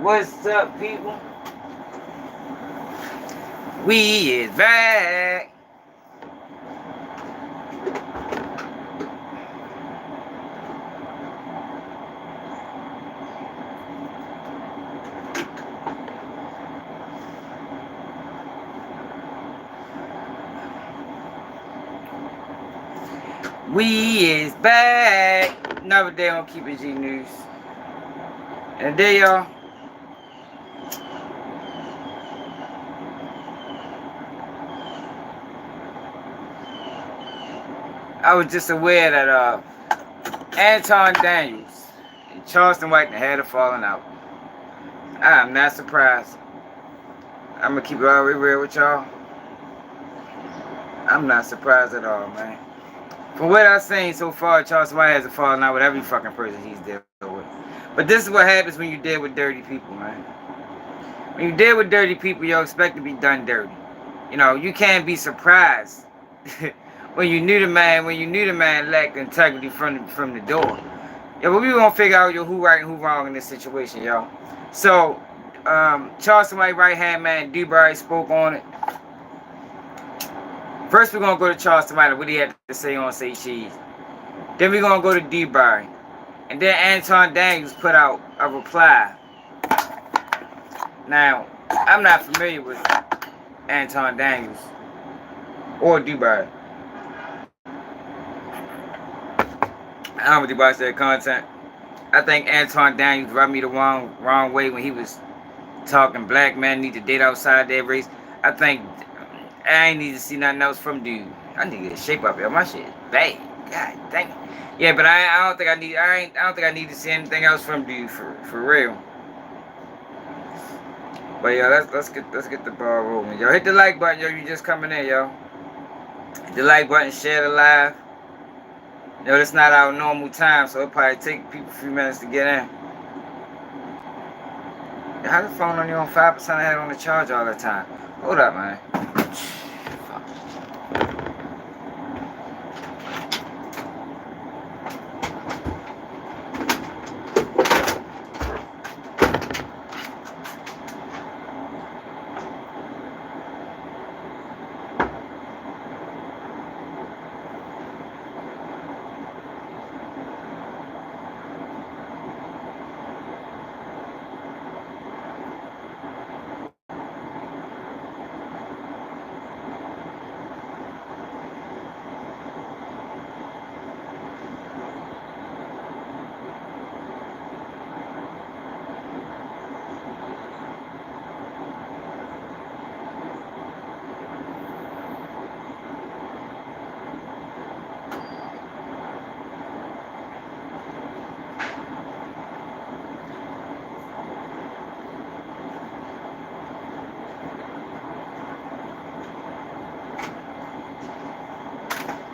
What's up, people? We is back. We is back. Another day on Keep It G News. And today, y'all, I was just aware that Anton Daniels and Charleston White had a falling out. I'm not surprised. I'm gonna keep it all real with y'all. I'm not surprised at all, man. From what I've seen so far, Charleston White has a falling out with every fucking person he's dealt with. But this is what happens when you deal with dirty people, man. When you deal with dirty people, you expect to be done dirty. You know, you can't be surprised when you knew the man lacked integrity from the door. Yeah, but we gonna figure out who right and who wrong in this situation, y'all. So, Charleston White right hand man Dewberry spoke on it. First, we're gonna go to Charleston White, what he had to say on Say Cheese. Then we're gonna go to Dewberry, and then Anton Daniels put out a reply. Now, I'm not familiar with Anton Daniels or Dewberry. I don't know what Dewberry said content. I think Anton Daniels rubbed me the wrong way when he was talking black men need to date outside their race. I think I ain't need to see nothing else from dude. I need to get shape up, yo. My shit is bad. God dang it. Yeah, but I don't think I need to see anything else from dude for real. But yo, let's get the ball rolling. Yo, hit the like button, yo. You just coming in, yo. Hit the like button, share the live. Yo, it's not our normal time, so it'll probably take people a few minutes to get in. How the phone on you on 5%? I had it on the charge all the time. Hold up, man.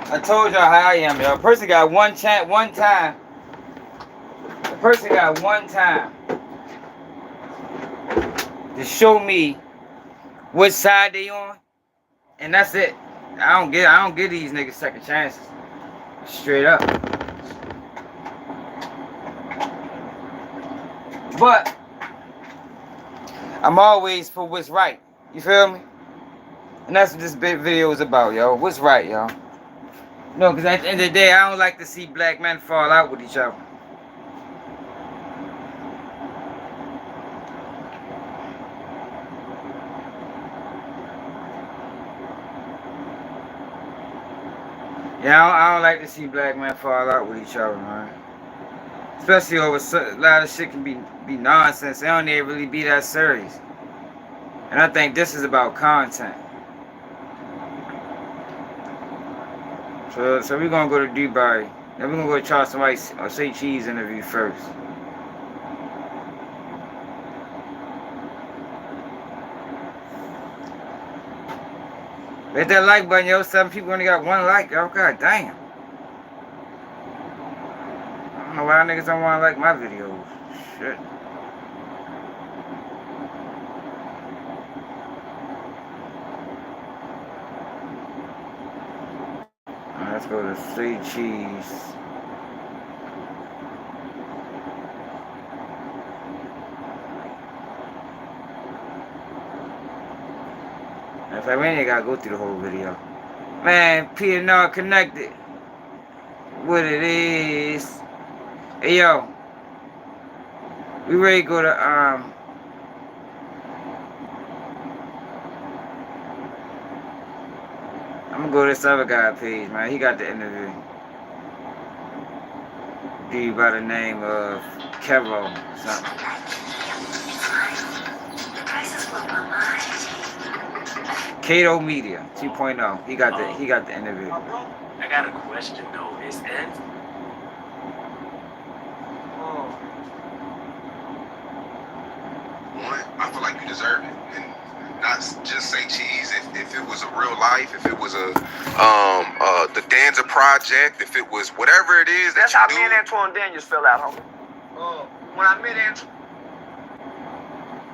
I told y'all how I am, yo. A person got one chance, one time. A person got one time to show me what side they on, and that's it. I don't give these niggas second chances. Straight up. But I'm always for what's right. You feel me? And that's what this big video is about, yo. What's right, y'all? No, because at the end of the day, I don't like to see black men fall out with each other. Yeah, I don't like to see black men fall out with each other, man. Especially over a lot of shit can be nonsense. They don't even really be that serious. And I think this is about content. So we're gonna go to Dubai. Then we're gonna go to Charleston White or Say Cheese interview first. Hit that like button, yo. 7 people only got 1 like, yo. God damn. I don't know why niggas don't wanna like my videos. Shit. Let's go to Say Cheese. In fact, we ain't gotta go through the whole video. Man, P&R connected. What it is. Hey, yo. We ready to go to, I'm gonna go to this other guy page, man. He got the interview. Dude by the name of Kevo something. Cato Media 2.0. He got the interview. I got a question though. Is that I feel like you deserve it, and not just say cheese. If it was a real life, if it was a the Danza project, if it was whatever it is that's how me and Anton Daniels fell out, homie. When I met Anton,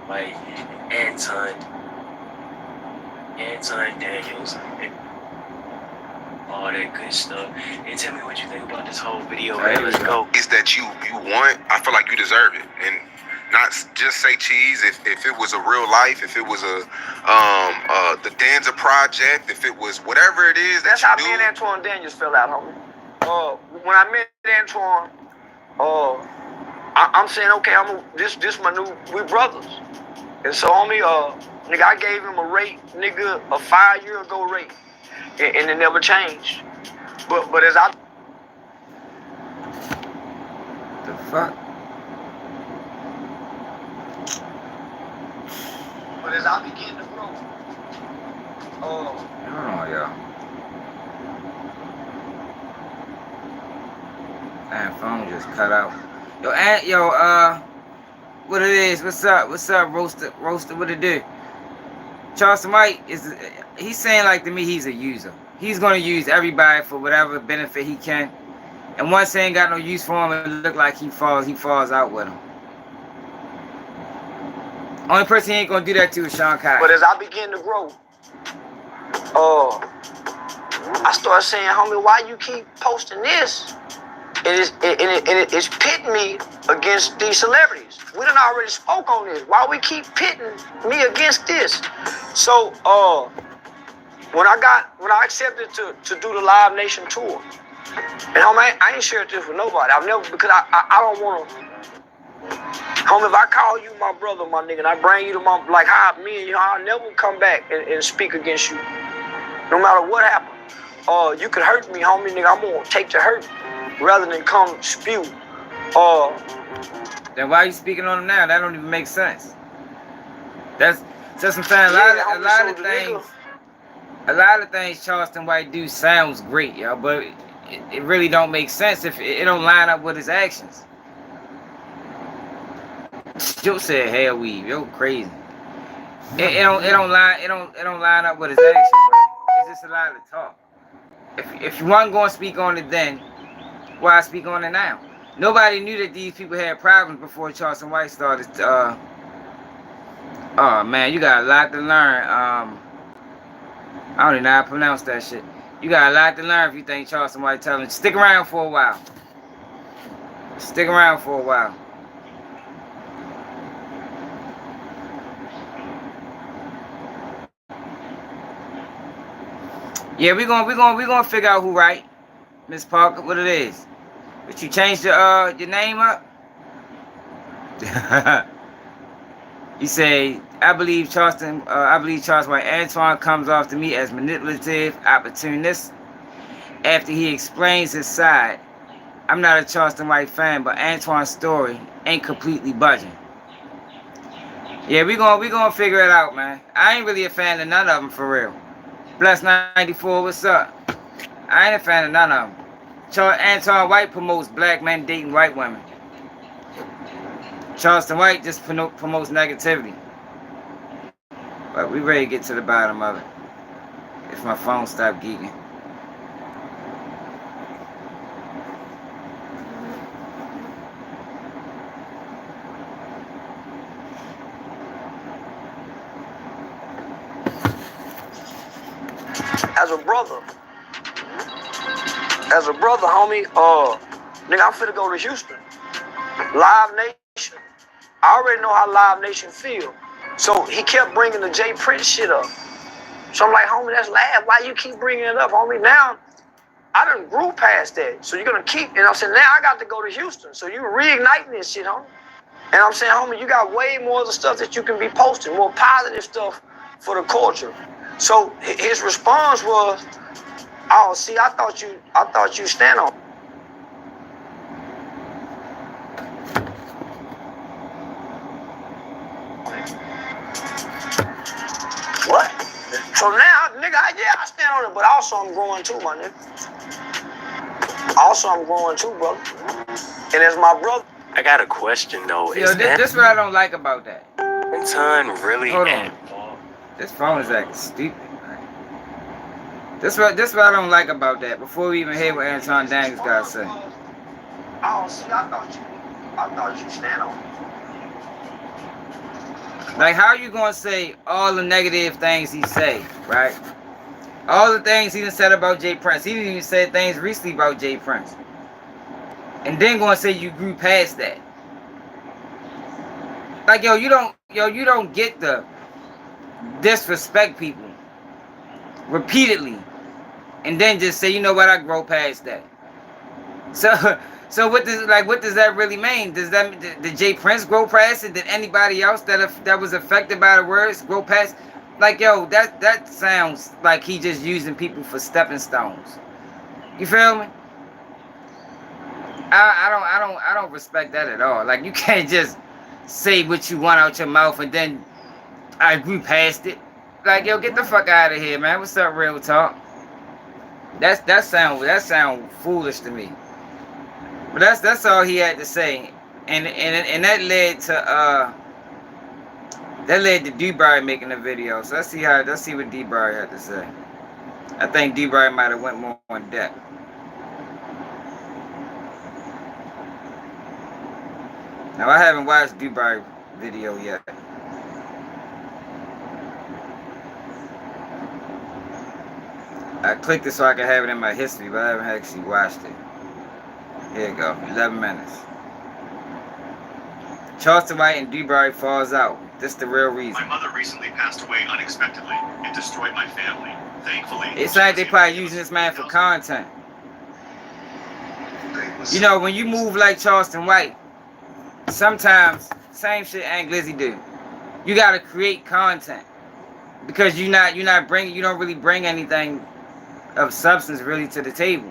like Anton Daniels, all that good stuff. And tell me what you think about this whole video. Man, let's go. Is that you want? I feel like you deserve it, and not just say cheese. If it was a real life, if it was a the Danza project, if it was whatever it is that that's how me and Anton Daniels fell out, homie. When I met Anton, I'm saying, okay, this my new, we brothers. And so, homie, nigga, I gave him a rate, nigga, a 5-year ago rate. And it never changed. But as I... The fuck? But as I begin to grow, I don't know, y'all. Damn, phone just cut out. What it is? What's up? Roaster, what it do? Charleston White he's saying like to me he's a user. He's gonna use everybody for whatever benefit he can. And once he ain't got no use for him, it look like he falls out with him. Only person he ain't gonna do that to is Sean Cox. But as I begin to grow, I started saying, homie, why you keep posting this? It's pitting me against these celebrities. We done already spoke on this. Why we keep pitting me against this? So when I accepted to do the Live Nation tour, and homie, I ain't shared this with nobody. I've never, because I don't want to. Homie, if I call you my brother, my nigga, and I bring you to my, like how me and you, I'll never come back and speak against you. No matter what happened. You could hurt me, homie, nigga. I'm gonna take the hurt rather than come spew. Then why are you speaking on him now? That don't even make sense. That's just I'm saying. A lot of things Charleston White do sounds great, y'all, but it really don't make sense if it don't line up with his actions. Joe said hair weave, yo crazy. It don't line up with his actions, bro. It's just a lot of talk. If you wasn't gonna speak on it then, why speak on it now? Nobody knew that these people had problems before Charleston White started. Oh man, you got a lot to learn. I don't even know how to pronounce that shit. You got a lot to learn if you think Charleston White telling. Stick around for a while. Stick around for a while. Yeah, we gonna figure out who right, Miss Parker. What it is? But you changed your name up. You say I believe Charleston White Antoine comes off to me as manipulative, opportunist. After he explains his side, I'm not a Charleston White fan, but Antoine's story ain't completely budging. Yeah, we gonna figure it out, man. I ain't really a fan of none of them for real. Bless 94, what's up? I ain't a fan of none of them. Anton White promotes black men dating white women. Charleston White just promotes negativity. But we ready to get to the bottom of it. If my phone stopped geeking. As a brother, homie, nigga, I'm finna go to Houston. Live Nation. I already know how Live Nation feel. So he kept bringing the Jay Prince shit up. So I'm like, homie, that's laugh. Why you keep bringing it up, homie? Now, I done grew past that. So you're going to keep, and I'm saying, now I got to go to Houston. So you reigniting this shit, homie. And I'm saying, homie, you got way more of the stuff that you can be posting, more positive stuff for the culture. So his response was, oh, see, I thought you stand on. What? So now, nigga, I stand on it, but also I'm growing too, my nigga. Also, I'm growing too, brother. And as my brother. I got a question though. Yo, this what I don't like about that. Anton really Hold on. This phone is acting stupid. This what I don't like about that. Before we even hear what Anton Daniels got to say. Oh, see, I thought you stand on it. Like, how you gonna say all the negative things he say, right? All the things he done said about Jay Prince. He didn't even say things recently about Jay Prince. And then gonna say you grew past that. Like, you don't get the disrespect people repeatedly and then just say, you know what, I grow past that. So what does that really mean? Does that did Jay Prince grow past it? Did anybody else that was affected by the words grow past? Like, yo, that sounds like he just using people for stepping stones. You feel me? I don't respect that at all. Like, you can't just say what you want out your mouth and then I grew past it. Like, yo, get the fuck out of here, man. What's up, real talk? That sound foolish to me. But that's all he had to say, and that led to D-Bry making a video. So let's see what D-Bry had to say. I think D-Bry might have went more in depth. Now I haven't watched D-Bry video yet. I clicked it so I could have it in my history, but I haven't actually watched it. Here you go, 11 minutes. Charleston White and D-Bry falls out. This the real reason. My mother recently passed away unexpectedly. It destroyed my family. Thankfully, it's like they probably using this man for content. You know, when you move like Charleston White, sometimes same shit Aunt Glizzy do. You gotta create content because you don't really bring anything of substance really to the table.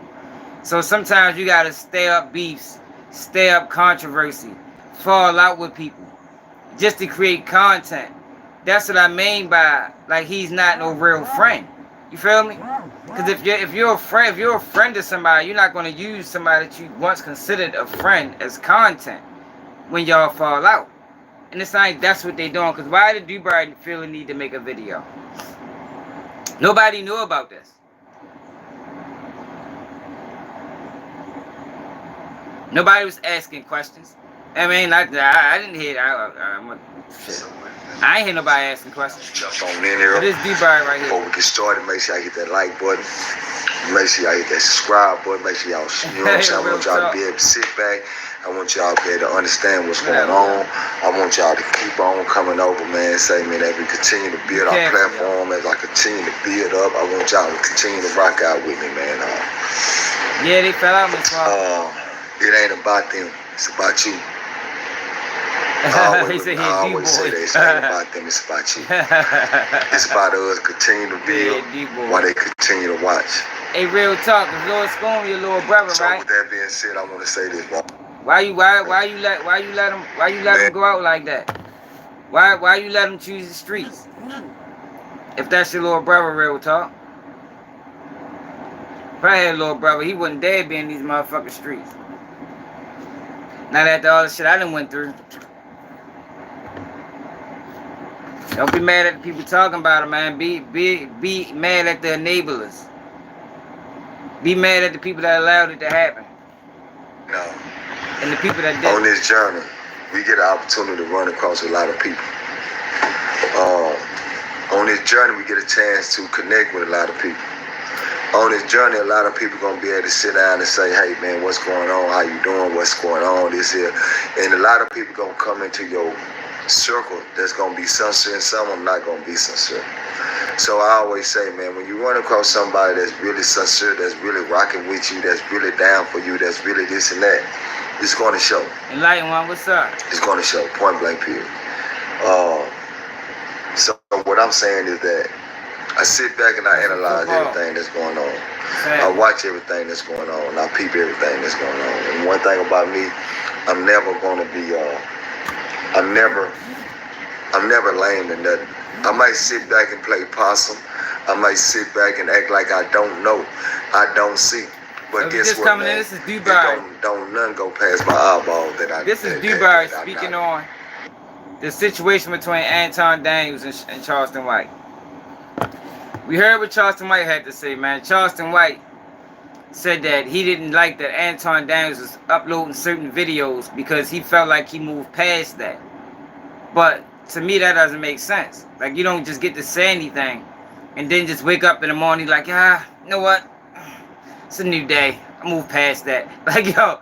So sometimes you gotta stay up beefs, stay up controversy, fall out with people, just to create content. That's what I mean by, like, he's not no real friend. You feel me? Because if you're a friend to somebody, you're not gonna use somebody that you once considered a friend as content when y'all fall out. And it's like that's what they doing. Because why did D-Bry feel the need to make a video? Nobody knew about this. Nobody was asking questions. I mean, I didn't hear. Shit. I ain't hear nobody asking questions. Jump on in here. But this D-Bry right here. Before we get started, make sure I hit that like button. Make sure y'all hit that subscribe button. Make sure y'all, you know what I'm saying? I want y'all to be able to sit back. I want y'all to be able to understand what's going on. I want y'all to keep on coming over, man. Say, man, as we continue to build our platform, as I continue to build up, I want y'all to continue to rock out with me, man. Yeah, they fell out, Miss it ain't about them. It's about you. I always say that it's not about them, it's about you. It's about us continue to build while they continue to watch. Hey, real talk, the Lord Spoon, your little brother, so right? With that being said, I want to say this, bro. Why you let him go out like that? Why you let him choose the streets? If that's your little brother, real talk. If I had a little brother, he wouldn't dare be in these motherfucking streets. Not after all the shit I done went through. Don't be mad at the people talking about it, man. Be mad at the enablers. Be mad at the people that allowed it to happen. No. And the people that did. On this journey, we get an opportunity to run across a lot of people. On this journey, we get a chance to connect with a lot of people. On this journey, a lot of people gonna be able to sit down and say, hey man, what's going on? How you doing? What's going on? This here. And a lot of people gonna come into your circle that's gonna be sincere and some of them not gonna be sincere. So I always say, man, when you run across somebody that's really sincere, that's really rocking with you, that's really down for you, that's really this and that, it's going to show. Enlighten one, what's up? It's going to show, point blank period. So what I'm saying is that I sit back and I analyze everything that's going on. I watch everything that's going on. I peep everything that's going on. And one thing about me, I'm never going to be, I'm never lame to nothing. I might sit back and play possum. I might sit back and act like I don't know. I don't see. But So guess just what, coming man? in, this is Dubai. Don't none go past my eyeball that I. This is Dubai speaking on the situation between Anton Daniels and Charleston White. We heard what Charleston White had to say, man. Charleston White said that he didn't like that Anton Daniels was uploading certain videos because he felt like he moved past that. But to me, that doesn't make sense. Like, you don't just get to say anything and then just wake up in the morning like, you know what? It's a new day. I moved past that. Like, yo,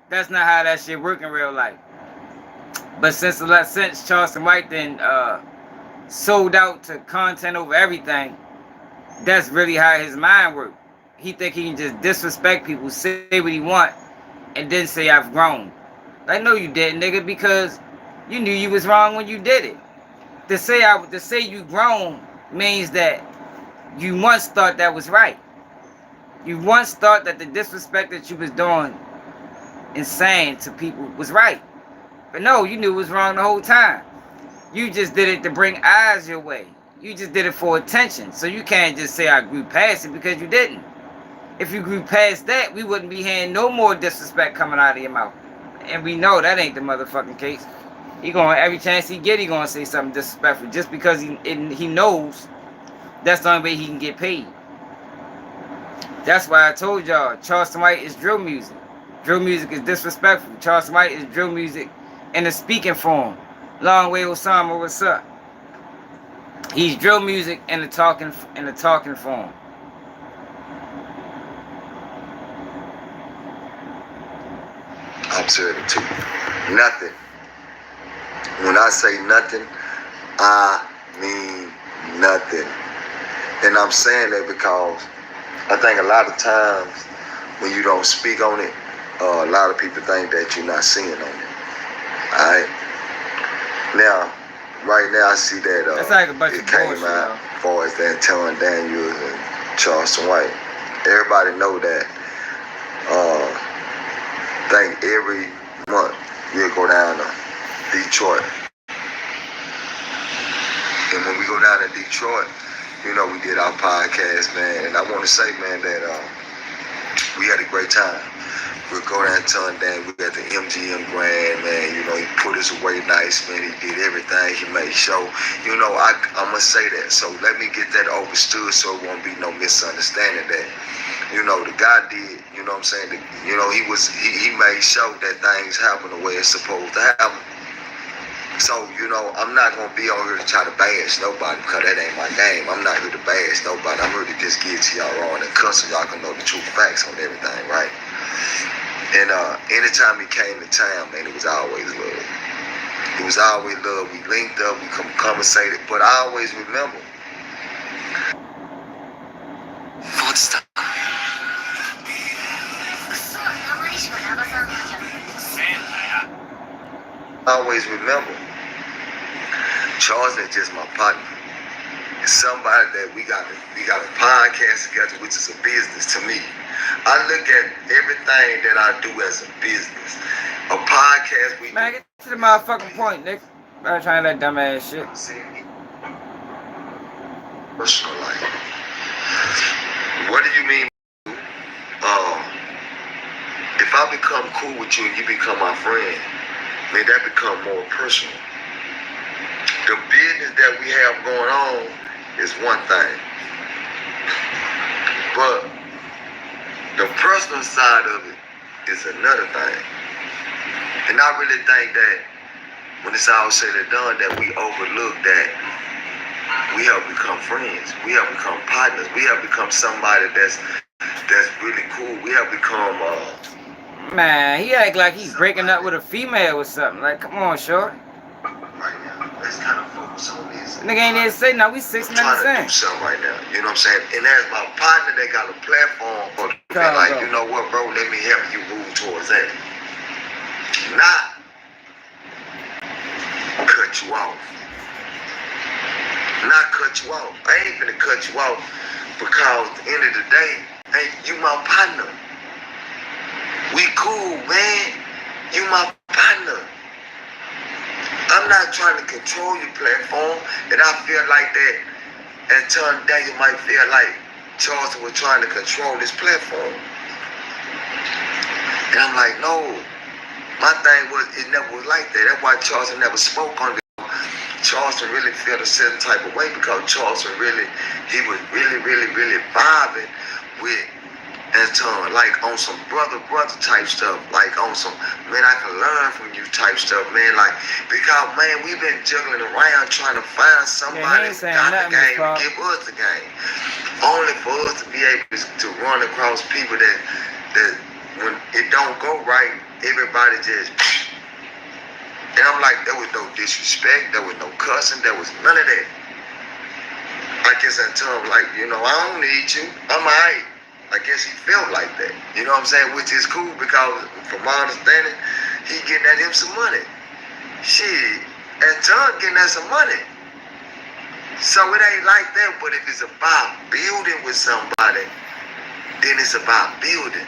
that's not how that shit work in real life. But since Charleston White then sold out to content over everything, that's really how his mind works. He think he can just disrespect people, say what he want, and then say I've grown. Like, no, you didn't, nigga, because you knew you was wrong when you did it. To say you grown means that you once thought that was right. You once thought that the disrespect that you was doing and saying to people was right. But no, you knew it was wrong the whole time. You just did it to bring eyes your way. You just did it for attention. So you can't just say I grew past it because you didn't. If you grew past that, we wouldn't be hearing no more disrespect coming out of your mouth. And we know that ain't the motherfucking case. He going, every chance he get, he gonna say something disrespectful just because he knows that's the only way he can get paid. That's why I told y'all, Charleston White is drill music. Drill music is disrespectful. Charleston White is drill music in the speaking form. Long way Osama, what's up? He's drill music in the talking form. Observe it too. Nothing. When I say nothing, I mean nothing. And I'm saying that because I think a lot of times when you don't speak on it, a lot of people think that you're not seeing on it. Alright? Now, right now I see that That's like a bunch it of came bullshit, out as far as that Anton Daniels and Charleston White. Everybody know that. I think every month we'll go down to Detroit. And when we go down to Detroit, you know, we did our podcast, man. And I want to say, man, that we had a great time. We'll go down to Anton Daniels. We got the MGM Grand, man. You know, he put us away nice, man. He did everything. He made show. You know, I'm going to say that. So let me get that understood so it won't be no misunderstanding that, you know, the guy did, you know what I'm saying? You know, he made sure that things happen the way it's supposed to happen. So, you know, I'm not going to be on here to try to bash nobody because that ain't my game. I'm not here to bash nobody. I'm here to just get to y'all on and cuss so y'all can know the true facts on everything, right? And anytime he came to town, man, it was always love. It was always love. We linked up, we conversated, but I always remember. I always remember Charles is just my partner. It's somebody that we got a podcast together, which is a business to me. I look at everything that I do as a business. A podcast we man, get to the motherfucking point, Nick. I'm trying that dumb ass shit. Personal life. What do you mean? If I become cool with you and you become my friend, may that become more personal. The business that we have going on is one thing, but the personal side of it is another thing. And I really think that when it's all said and done, that we overlook that we have become friends, we have become partners, we have become somebody that's really cool. We have become man, he act like he's breaking up with a female or something. Like, come on, short. Right now. let's kind of focus on this. Nigga ain't even say now. We 6 I'm trying minutes to do in. something right now. You know what I'm saying? And as my partner, they got a platform for like, you know what, bro? Let me help you move towards that. Not cut you off. Not cut you off. I ain't gonna cut you off because at the end of the day, hey, you my partner. We cool, man. You my partner. I'm not trying to control your platform, and I feel like that Anton Daniels might feel like Charleston was trying to control this platform. And I'm like, no. My thing was, it never was like that. That's why Charleston never spoke on it. Charleston really felt a certain type of way because Charleston he was really vibing with Anton, like on some brother type stuff, like on some, man, I can learn from you type stuff, man, like, because, man, we've been juggling around trying to find somebody who got the game to give us the game, only for us to be able to run across people that when it don't go right, everybody just, and I'm like, there was no disrespect, there was no cussing, there was none of that. I guess Anton was like, you know, I don't need you, I'm alright. I guess he felt like that. You know what I'm saying? Which is cool because from my understanding, he getting at him some money. Shit, Anton getting at some money. So it ain't like that, but if it's about building with somebody, then it's about building.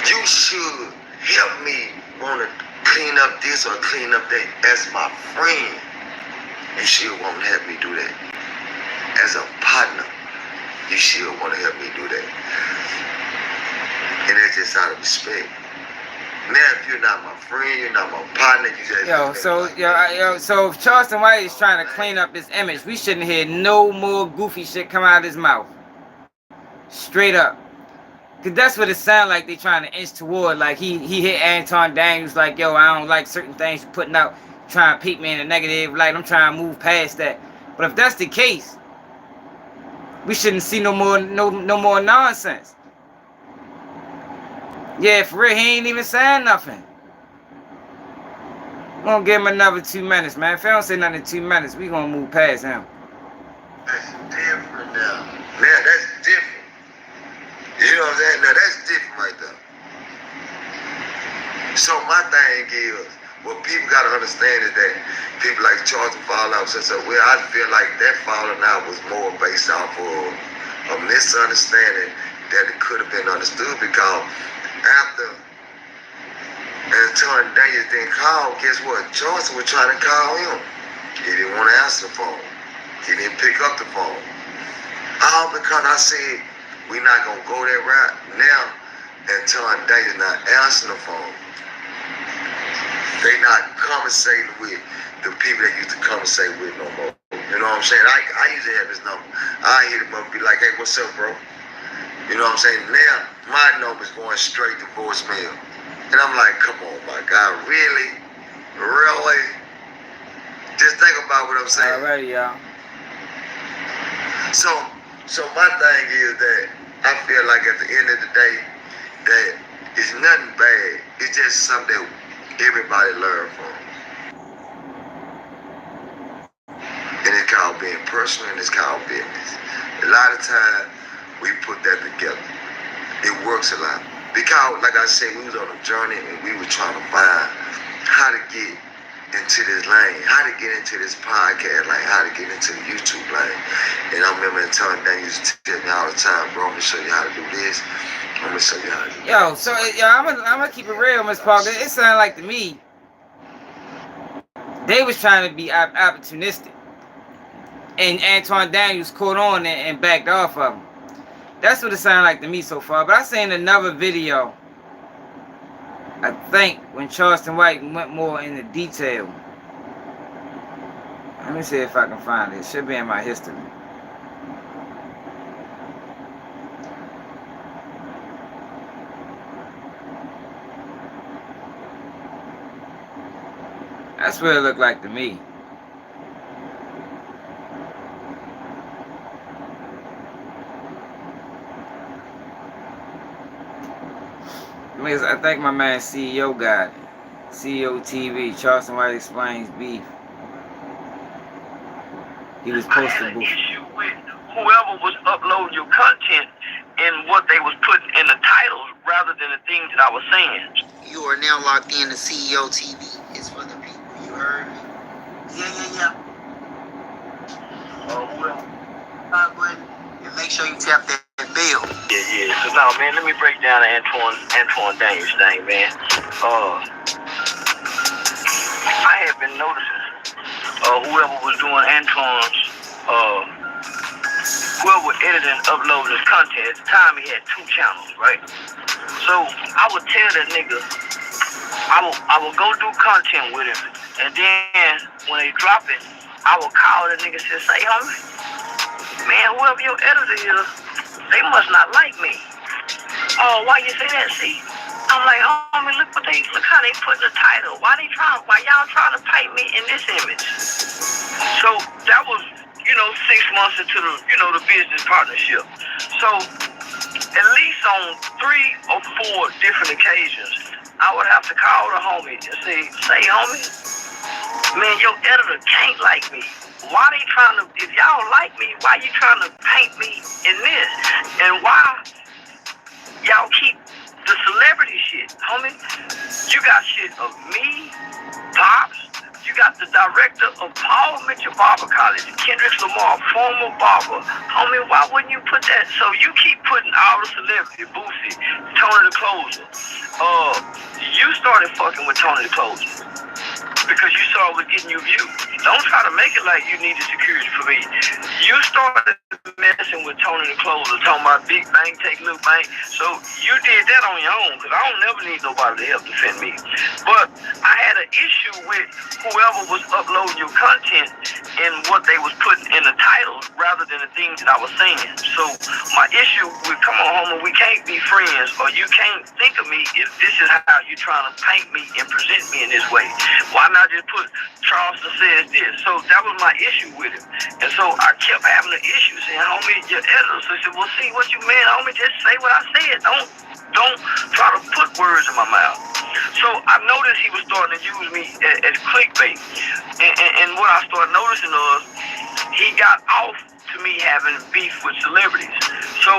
You should help me want to clean up this or clean up that. As my friend, you should want to help me do that. As a partner, you should want to help me do that. And that's just out of respect. Now, if you're not my friend, you're not my partner, you just... So if Charleston White is trying to clean up his image, we shouldn't hear no more goofy shit come out of his mouth. Straight up. Because that's what it sounds like they trying to inch toward. Like he hit Anton Daniels like, yo, I don't like certain things you're putting out, trying to paint me in a negative light. I'm trying to move past that. But if that's the case, we shouldn't see no more nonsense. Yeah, for real, he ain't even saying nothing. We're gonna give him another 2 minutes, man. If he don't say nothing in 2 minutes, we gonna move past him. That's different now. Now that's different. You know what I'm saying? Now that's different right there. So my thing is, what people gotta understand is that people like Charleston fall out. So well, I feel like that falling out was more based off of a misunderstanding that it could have been understood because after Anton Daniels didn't call, guess what? Charleston was trying to call him. He didn't want to answer the phone. He didn't pick up the phone. All because I said, we're not gonna go that route. Now, Anton Daniels not answering the phone. They not conversating with the people that used to conversate with no more. You know what I'm saying? I used to have his number. I hit him up and be like, hey, what's up, bro? You know what I'm saying? Now, my number's going straight to voicemail. And I'm like, come on, my God, really? Really? Just think about what I'm saying. Alrighty, y'all. So my thing is that I feel like at the end of the day, that it's nothing bad. It's just something that everybody learn from. And it's called being personal and it's called business. A lot of times we put that together. It works a lot. Because like I said, we was on a journey and we were trying to find how to get into this lane, how to get into this podcast lane, how to get into the YouTube lane. And I remember Anton Daniels used to tell me all the time, bro, I'm gonna show you how to do this. I'm gonna show you how to do that. So I'm gonna keep it real, Miss Parker. It sounded like to me they was trying to be opportunistic, and Anton Daniels caught on and backed off of him. That's what it sounded like to me so far. But I seen another video, I think, when Charleston White went more into detail. Let me see if I can find it. It should be in my history. That's what it looked like to me. I think my man CEO got it. CEO TV. Charleston White explains beef. He was I had posted an before. issue with whoever was uploading your content and what they was putting in the titles rather than the things that I was saying. You are now locked in to CEO TV. It's for the people. You heard me? Yeah. Whoever. Button and make sure you tap that bell. Yeah. So now, man, let me break down the Anton Daniels thing, man. I had been noticing whoever was doing Anton's, whoever was editing and uploading his content, at the time he had 2 channels, right? So I would tell that nigga, I would go do content with him, and then when they drop it, I would call the nigga and say, homie, man, whoever your editor is, they must not like me. Oh, why you say that? See? I'm like, homie, look how they put the title. Why y'all trying to paint me in this image? So that was, 6 months into the business partnership. So at least on 3 or 4 different occasions, I would have to call the homie and say, homie, man, your editor can't like me. Why they trying to, if y'all like me, why you trying to paint me in this? And why y'all keep the celebrity shit, homie? You got shit of me, Pops. You got the director of Paul Mitchell Barber College, Kendrick Lamar, former barber. Homie, why wouldn't you put that? So you keep putting all the celebrity, Boosie, Tony the Closer. You started fucking with Tony the Closer because you saw it was getting you views. Don't try to make it like you needed security for me. You started messing with Tony the Closer, talking about big bank, take little bank. So you did that on your own, because I don't never need nobody to help defend me. But I had an issue with whoever was uploading your content and what they was putting in the titles rather than the things that I was saying. So my issue with, come on, homie, we can't be friends, or you can't think of me if this is how you trying to paint me and present me in this way. Why not just put Charleston says this? So that was my issue with him. And so I kept having an issue saying, homie, your editor. So I said, well, see what you meant, homie, just say what I said. Don't try to put words in my mouth. So I noticed he was starting to use me as clickbait. And what I started noticing was he got off to me having beef with celebrities. So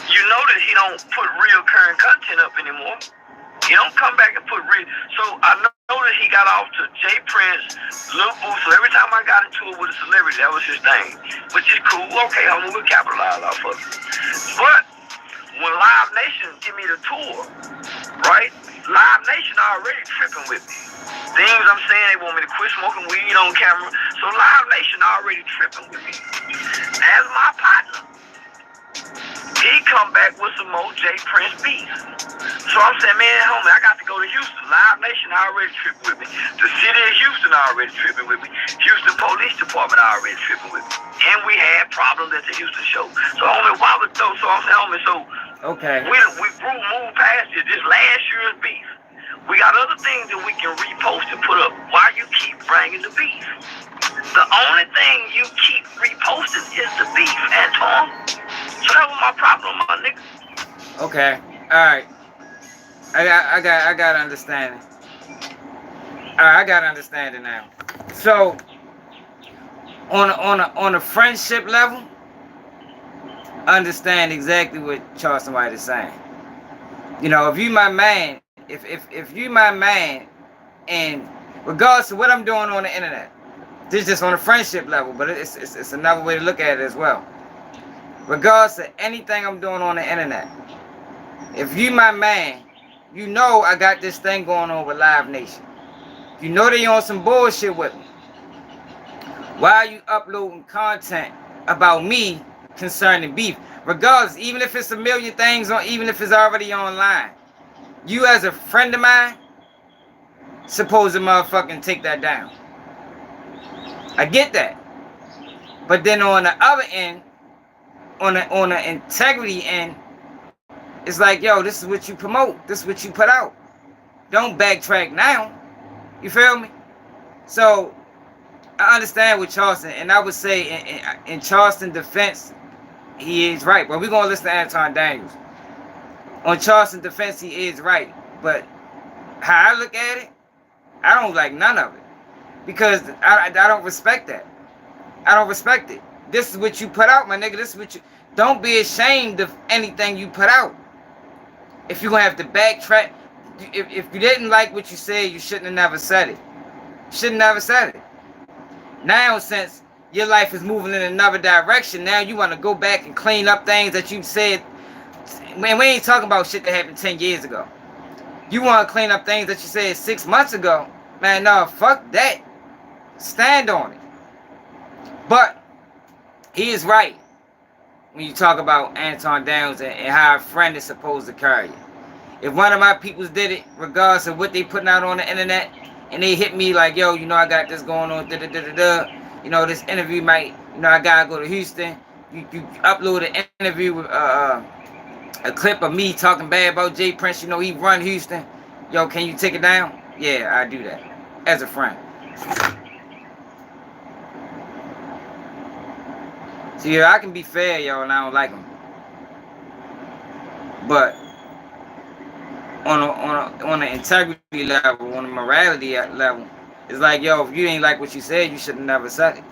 you notice he don't put real current content up anymore. He don't come back and put real. So I noticed he got off to Jay Prince, Lil Boo. So every time I got into it with a celebrity, that was his thing, which is cool. Okay, homie, we'll capitalize off of it. But when Live Nation give me the tour, right? Live Nation already tripping with me. Things I'm saying, they want me to quit smoking weed on camera. So Live Nation already tripping with me. As my partner, he come back with some more Jay Prince beef. So I'm saying, man, homie, I got to go to Houston. Live Nation already tripping with me. The city of Houston already tripping with me. Houston Police Department already tripping with me. And we had problems at the Houston show. So homie, why would those? So I'm saying, homie, so Okay. we moved past this last year's beef. We got other things that we can repost and put up. Why you keep bringing the beef? The only thing you keep reposting is the beef, Anton. So that was my problem, my nigga. Okay. All right. I got understanding. All right, I got understanding now. So on a friendship level, understand exactly what Charleston White is saying. If you my man, if you my man, and regardless of what I'm doing on the internet, this is just on a friendship level, but it's another way to look at it as well. Regardless of anything I'm doing on the internet, if you my man, I got this thing going on with Live Nation. They on some bullshit with me. Why are you uploading content about me concerning beef? Regardless, even if it's a million things on, even if it's already online, you as a friend of mine, supposed to motherfucking take that down. I get that. But then on the other end, on the integrity end, it's like, yo, this is what you promote. This is what you put out. Don't backtrack now. You feel me? So I understand with Charleston, and I would say in Charleston's defense, he is right. But we're going to listen to Anton Daniels. On Charleston's defense, he is right. But how I look at it, I don't like none of it. Because I don't respect that. I don't respect it. This is what you put out, my nigga. This is what you... Don't be ashamed of anything you put out. If you're going to have to backtrack... If you didn't like what you said, you shouldn't have never said it. You shouldn't have never said it. Now, since your life is moving in another direction, now you want to go back and clean up things that you said. Man, we ain't talking about shit that happened 10 years ago. You want to clean up things that you said 6 months ago. Man, no, fuck that. Stand on it. But he is right when you talk about Anton Daniels and how a friend is supposed to carry you. If one of my peoples did it, regardless of what they putting out on the internet, and they hit me like, yo, you know, I got this going on, you know, this interview might, you know, I gotta go to Houston. You upload an interview with a clip of me talking bad about Jay Prince, you know, he run Houston. Yo, can you take it down? Yeah, I do that as a friend. See, yeah, I can be fair, yo, and I don't like them. But on an integrity level, on a morality level, it's like, yo, if you ain't like what you said, you should have never said it.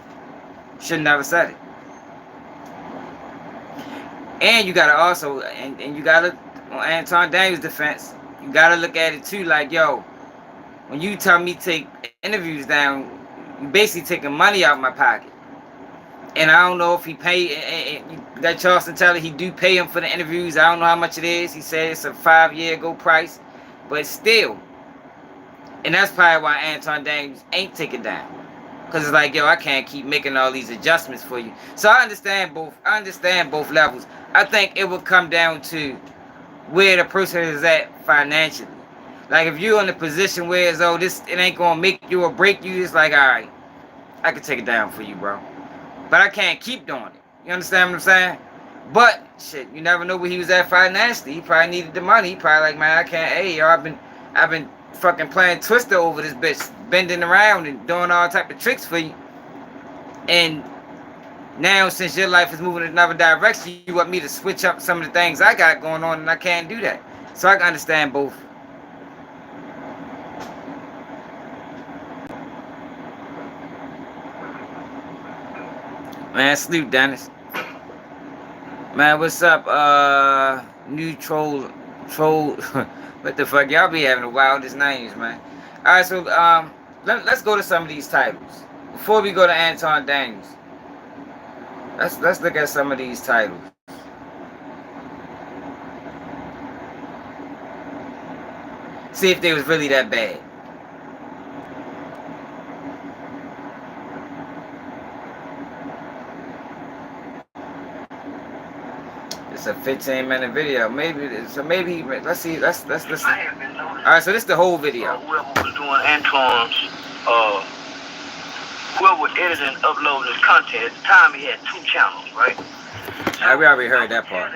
Should have never said it. And you gotta also, and you gotta, on Anton Daniels' defense, you gotta look at it too, like, yo, when you tell me to take interviews down, you basically taking money out of my pocket. And I don't know if he pay, that Charleston Taylor, he do pay him for the interviews. I don't know how much it is. He said it's a 5-year ago price. But still. And that's probably why Anton Daniels ain't taking down. Because it's like, yo, I can't keep making all these adjustments for you. So I understand both levels. I think it will come down to where the person is at financially. Like if you're in a position where it's, oh, it ain't going to make you or break you, it's like, all right, I can take it down for you, bro. But I can't keep doing it. You understand what I'm saying? But, shit, you never know where he was at financially. He probably needed the money. He probably like, man, I can't, hey, yo, I've been fucking playing Twister over this bitch, bending around and doing all type of tricks for you. And now, since your life is moving in another direction, you want me to switch up some of the things I got going on, and I can't do that. So I can understand both. Man, salute, Dennis. Man, what's up? New troll. What the fuck? Y'all be having the wildest names, man. Alright, so let's go to some of these titles. Before we go to Anton Daniels, let's look at some of these titles. See if they was really that bad. It's a 15-minute video. Maybe let's see. Let's listen. Alright, so this is the whole video. Whoever was doing Anton's, whoever was editing and uploading his content, at the time he had 2 channels, right? Alright, we already heard that part.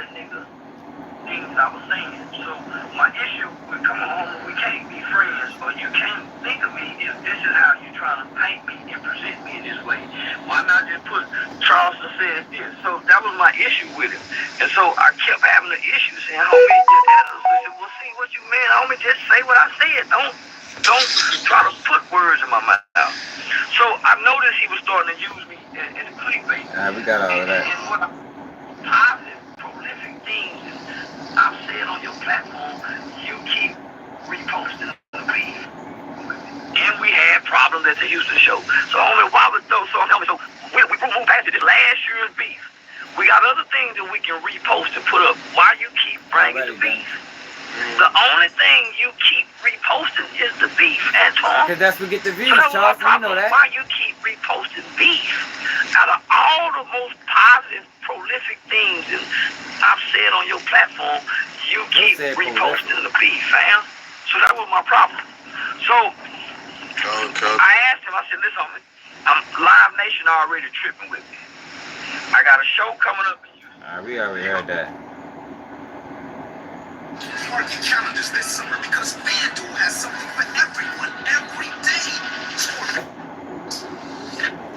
Things I was saying. So my issue with coming home and we can't be friends, or you can't think of me if this is how you're trying to paint me and present me in this way. Why not just put Charleston says this? So that was my issue with him. And so I kept having the issue saying, homie, just editors. I said, well, see what you meant, homie, just say what I said. Don't try to put words in my mouth. So I noticed he was starting to use me in clickbait. Alright, we got all of that. And what positive, prolific things I've said on your platform, you keep reposting the beef. And we had problems at the Houston show. So homie, why was those so homie, so we moved past it, this last year's beef. We got other things that we can repost and put up. Why you keep bringing the beef? The only thing you keep reposting is the beef, Anton. Because that's what get the views, so Charles. You know that. Why you keep reposting beef? Out of all the most positive, prolific things that I've said on your platform, you keep reposting the beef, fam. So that was my problem. So I asked him, I said, listen, homie, Live Nation already tripping with me. I got a show coming up in Houston. Alright, we already heard that. Market challenges this summer because FanDuel has something for everyone every day.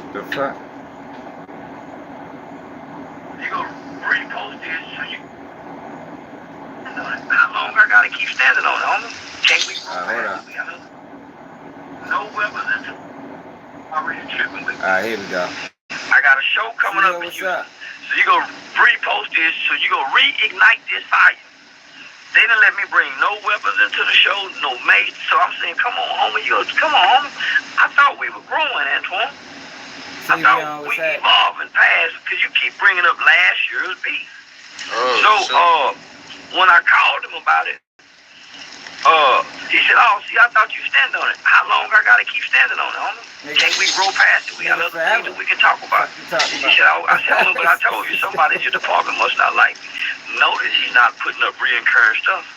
The fuck? You gonna repost this so you how long I gotta keep standing on it, homie? Can't we hold on. weapons into already tripping with me. Alright, here we go. I got a show coming up in What's Houston. up? So you go repost this, so you go reignite this fire. They didn't let me bring no weapons into the show, no mates. So I'm saying, come on, homie. Come on, homie. I thought we were growing, Antoine. I thought we evolved and passed because you keep bringing up last year's beef. When I called him about it, he said, "Oh, see, I thought you stand on it. How long I gotta keep standing on it, homie? Can't we grow past it? We got other things that we can talk about." He said, "I said, homie, but I told you somebody in your department must not like me. Notice he's not putting up reoccurring stuff.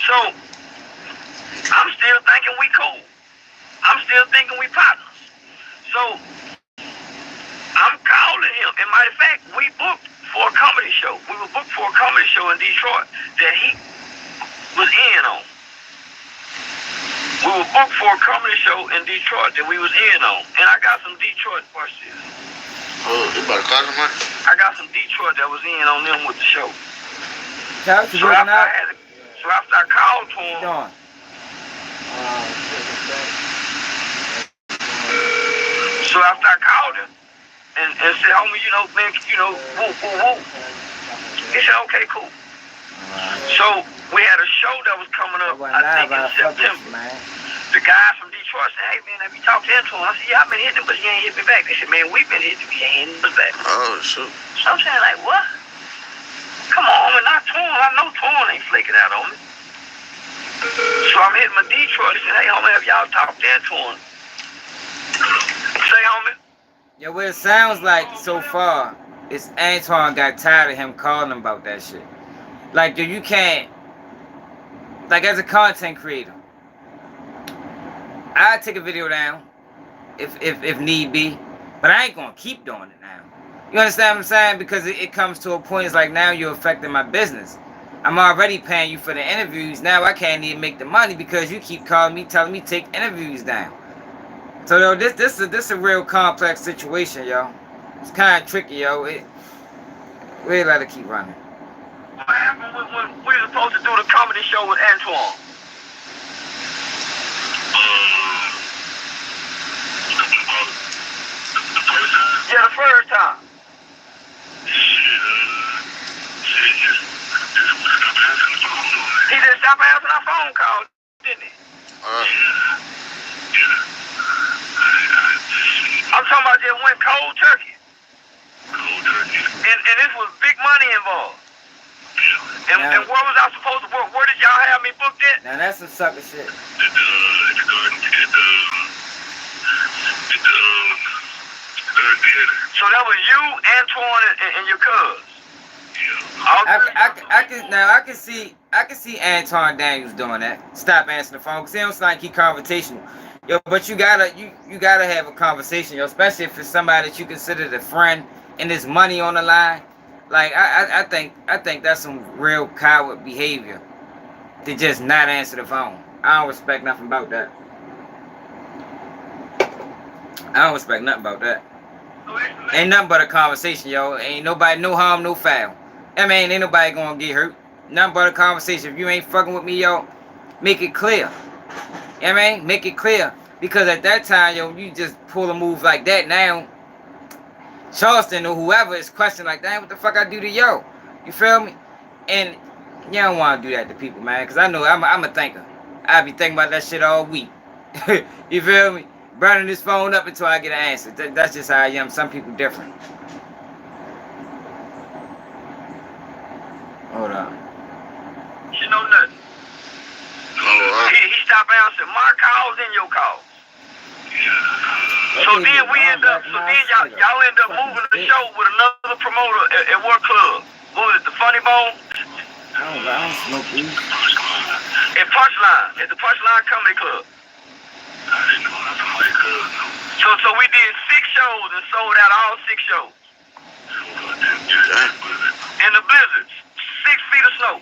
So I'm still thinking we cool. I'm still thinking we partners. So I'm calling him. And matter of fact, we booked for a comedy show. We were booked for a comedy show in Detroit that he was in on. We were booked for a comedy show in Detroit that we was in on. And I got some Detroit questions. Oh, you about to call him, man? I got some Detroit that was in on them with the show. So after I called to him, so after I called him and said, homie, man, woo, woo, woo. He said, okay, cool. So we had a show that was coming up, I think in September. The guy from Detroit said, hey, man, have you talked to Anton? I said, yeah, I've been hitting him, but he ain't hit me back. They said, man, we've been hitting him, he ain't hitting us back. Oh, shoot. So I'm saying, like, what? Come on, homie, not Torn. I know Torn ain't flaking out on me. So I'm hitting my Detroit and said, hey, homie, have y'all talked to Anton? Say, homie. Yeah, what it sounds like so far is Anton got tired of him calling him about that shit. Like, yo, you can't, like, as a content creator, I'd take a video down if need be, but I ain't gonna keep doing it now. You understand what I'm saying? Because it comes to a point, it's like, now you're affecting my business. I'm already paying you for the interviews. Now I can't even make the money because you keep calling me, telling me take interviews down. So, yo, this is a real complex situation, yo. It's kind of tricky, yo. We let it keep running. What happened when we were supposed to do the comedy show with Antoine? Yeah, the first time. He just stopped answering our phone calls, didn't he? I'm talking about just went cold turkey. And this was big money involved. And where was I supposed to work? Where did y'all have me booked at? Now that's some sucker shit. So that was you, Antoine, and your cuz. I can see Anton Daniels doing that. Stop answering the phone because he don't sound like he conversational. Yo, but you gotta have a conversation, yo, especially if it's somebody that you consider a friend and there's money on the line. Like I think that's some real coward behavior to just not answer the phone. I don't respect nothing about that. Ain't nothing but a conversation, yo. Ain't nobody, no harm, no foul. I mean, ain't nobody gonna get hurt. Nothing but a conversation. If you ain't fucking with me, yo, make it clear. I mean, make it clear. Because at that time, yo, you just pull a move like that now, Charleston or whoever is questioning like, damn, what the fuck I do to yo? You feel me? And you don't want to do that to people, man. Because I know I'm a thinker. I be thinking about that shit all week. You feel me? Burning this phone up until I get an answer. That's just how I am. Some people different. Hold on. You know nothing. He stopped answering my calls and your calls. So then y'all end up moving the show with another promoter at what club? What was it, the Funny Bone? I don't smoke weed. At the Punchline Comedy Club. So we did 6 shows and sold out all 6 shows. In the blizzards, 6 feet of snow.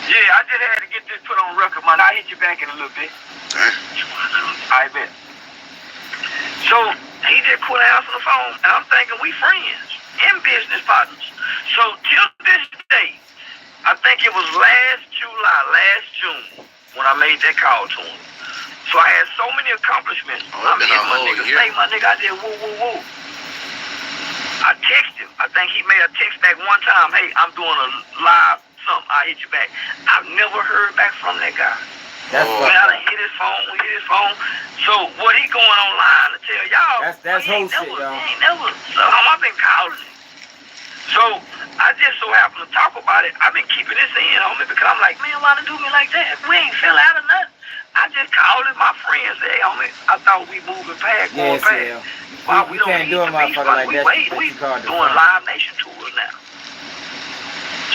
Yeah, I just had to get this put on record, man. I'll hit you back in a little bit. I bet. So he just quit answering the phone, and I'm thinking we friends and business partners. So till this day, I think it was last June, when I made that call to him. So I had so many accomplishments. I'm in my nigga say, my nigga, I did woo, woo, woo. I texted him. I think he made a text back one time. Hey, I'm doing a live something. I'll hit you back. I've never heard back from that guy. That's when I done hit his phone. So what he going online to tell y'all? That's whole shit, y'all. He ain't never. So I've been calling him. So I just so happen to talk about it. I've been keeping this in on me because I'm like, man, why they do me like that? We ain't fell out of nothing. I just called my friends, say, hey, homie, I thought we moving past, going past. Why we don't can't need do a to be motherfucker like that. We doing Live Nation tours now.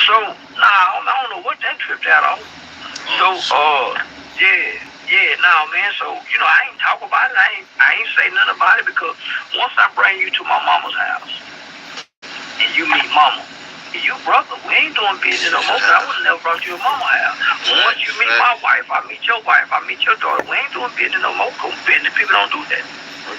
So, I don't know what that tripped out on. So, man. So, I ain't talk about it. I ain't say nothing about it because once I bring you to my mama's house and you meet mama, you brother, we ain't doing business no more. I would have never brought you to mama's house. Once you meet my wife, I meet your wife, I meet your daughter. We ain't doing business no more. Business people don't do that.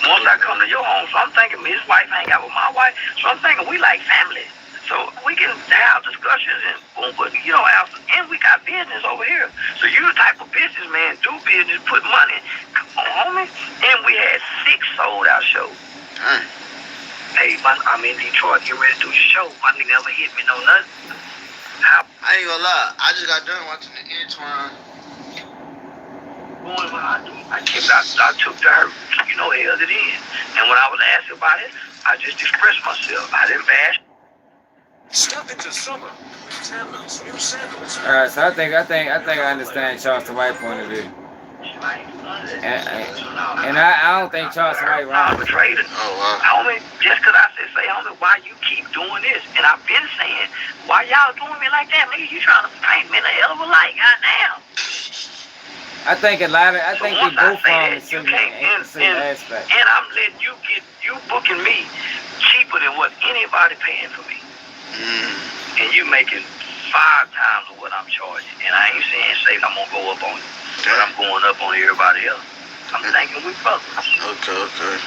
Once I come to your home, so I'm thinking his wife hang out with my wife, so I'm thinking we like family. So we can have discussions and boom, but and we got business over here. So you the type of businessman, do business, put money. Come on, homie. And we had 6 sold out shows. Hey, I'm in Detroit, get ready to do the show. My nigga never hit me no nothing. I ain't gonna lie, I just got done watching the Antoine. I took to her, held it in. And when I was asked about it, I just expressed myself. I didn't bash. Step into summer. Sandals, new sandals. Alright, so I think I understand Charleston White point of view. And I don't think Charleston White wrong. Homie, just because I say, homie, why you keep doing this? And I've been saying, why y'all doing me like that? Nigga, you trying to paint me in a hell of a light, goddamn. I think they both from the same aspect. And I'm letting you booking me cheaper than what anybody paying for me. And you making 5 times of what I'm charging. And I ain't saying I'm gonna go up on you, but I'm going up on everybody else. I'm thinking we brothers. Okay.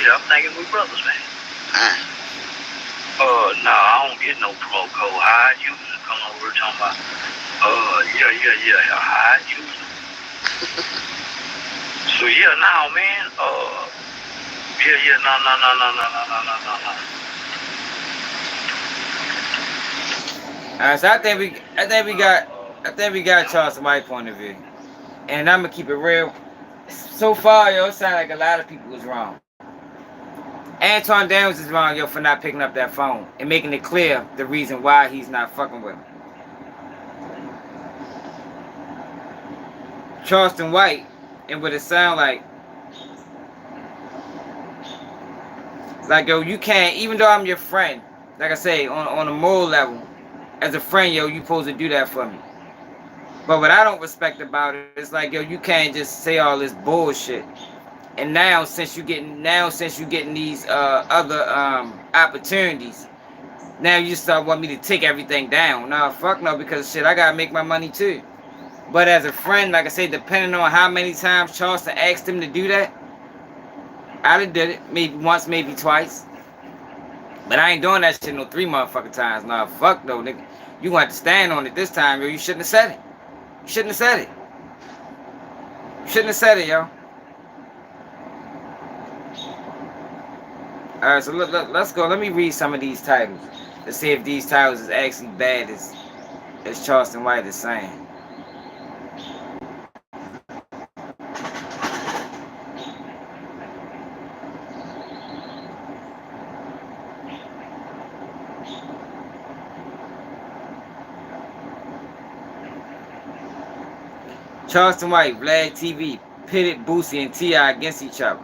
Yeah, I'm thinking we brothers, man. I don't get no promo code. High users come over talking about, high users. So man. No. Alright, so I think we got Charleston White point of view, and I'm gonna keep it real. So far, it sounds like a lot of people was wrong. Anton Daniels is wrong, for not picking up that phone and making it clear the reason why he's not fucking with him. Charleston White, and what it sound like, you can't, even though I'm your friend, like I say, on a moral level. As a friend, you supposed to do that for me. But what I don't respect about it is you can't just say all this bullshit. And now, since you getting these other opportunities, now you start wanting me to take everything down. Nah, fuck no, because shit, I gotta make my money too. But as a friend, like I say, depending on how many times Charleston asked him to do that, I'd have did it. Maybe once, maybe twice. But I ain't doing that shit no 3 motherfucking times. Nah, fuck no, nigga. You gonna have to stand on it this time, yo. You shouldn't have said it. You shouldn't have said it, yo. Alright, so let's go. Let me read some of these titles to see if these titles is actually bad as Charleston White is saying. Charleston White, Vlad TV, pitted Boosie and T.I. against each other.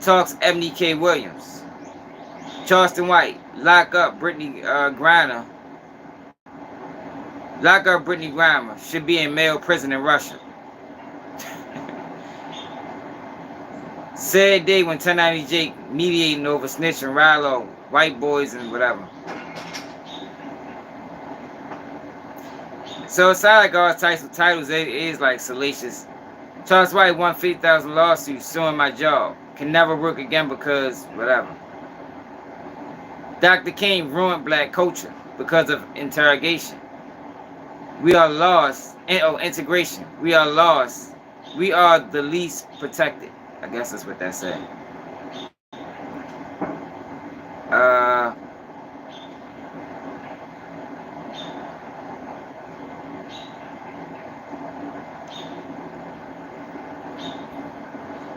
Talks Ebony K. Williams. Charleston White, lock up Brittany Griner. Lock up Brittany Griner. Should be in male prison in Russia. Sad day when 1090 Jake mediating over snitch and Rilo, white boys and whatever. So it sounds like all types of titles. It is like salacious. Charles White won 50,000 lawsuits suing my job. Can never work again because whatever. Dr. King ruined black culture because of interrogation. We are lost. Integration. We are lost We are the least protected. I guess that's what that said.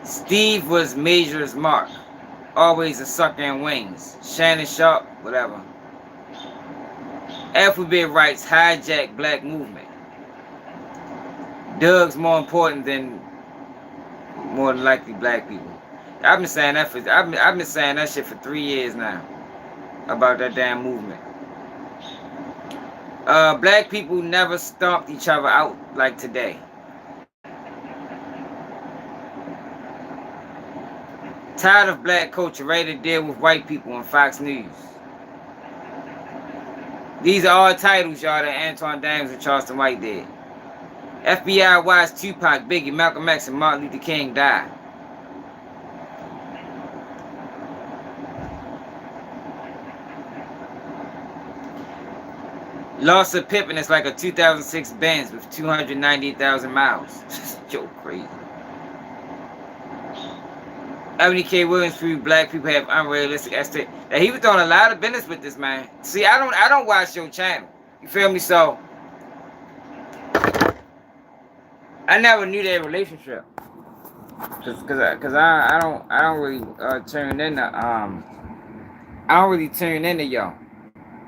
Steve was Major's mark. Always a sucker in wings. Shannon Sharp, whatever. Alphabet writes hijack black movement. Doug's more important than more than likely black people. I've been saying that I've been saying that shit for 3 years now. About that damn movement. Black people never stomped each other out like today. Tired of black culture, ready to deal with white people on Fox News. These are all titles, y'all, that Anton Daniels and Charleston White did. FBI watched Tupac, Biggie, Malcolm X, and Martin Luther King die. Loss of Pippin is like a 2006 Benz with 298,000 miles. Yo, crazy. Ebony K. Williams proved black people have unrealistic estimates. That he was doing a lot of business with this man. See, I don't watch your channel. You feel me? So I never knew their relationship. Cause I don't really tune into I don't really tune into y'all.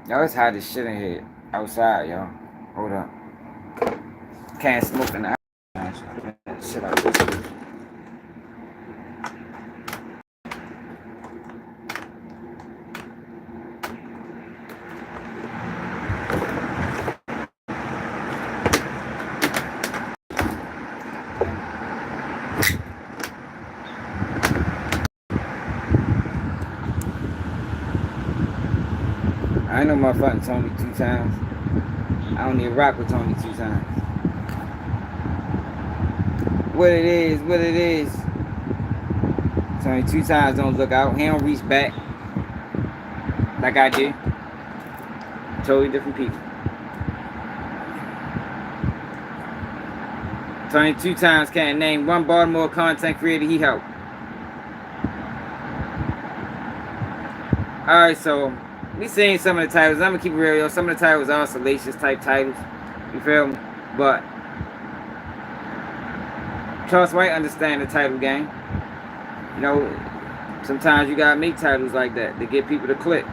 Y'all, it's hot as shit in here outside, y'all. Hold up. Can't smoke in the house. Shit out this way. I know my fucking Tony 2 times. I don't need to rock with Tony 2 times. What it is. Tony 2 times don't look out. He don't reach back like I do. Totally different people. Tony 2 times can't name one Baltimore content creator he helped. Alright, so we seen some of the titles. I'm gonna keep it real, yo. Some of the titles are salacious type titles. You feel me? But Charles White understand the title game. You know, sometimes you gotta make titles like that to get people to click.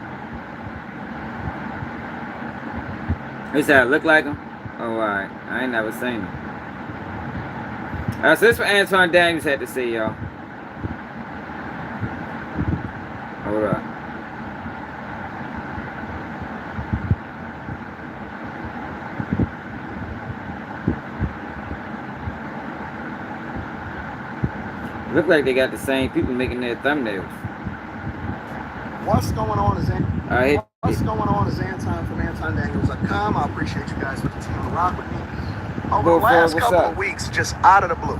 Is that look like him? Oh, alright. I ain't never seen him. Alright, so this is what Anton Daniels had to say, y'all. Hold up. Look like they got the same people making their thumbnails. What's going on is Anton from AntonDaniels.com. I appreciate you guys for continuing to rock with me. Over the last couple of weeks, just out of the blue,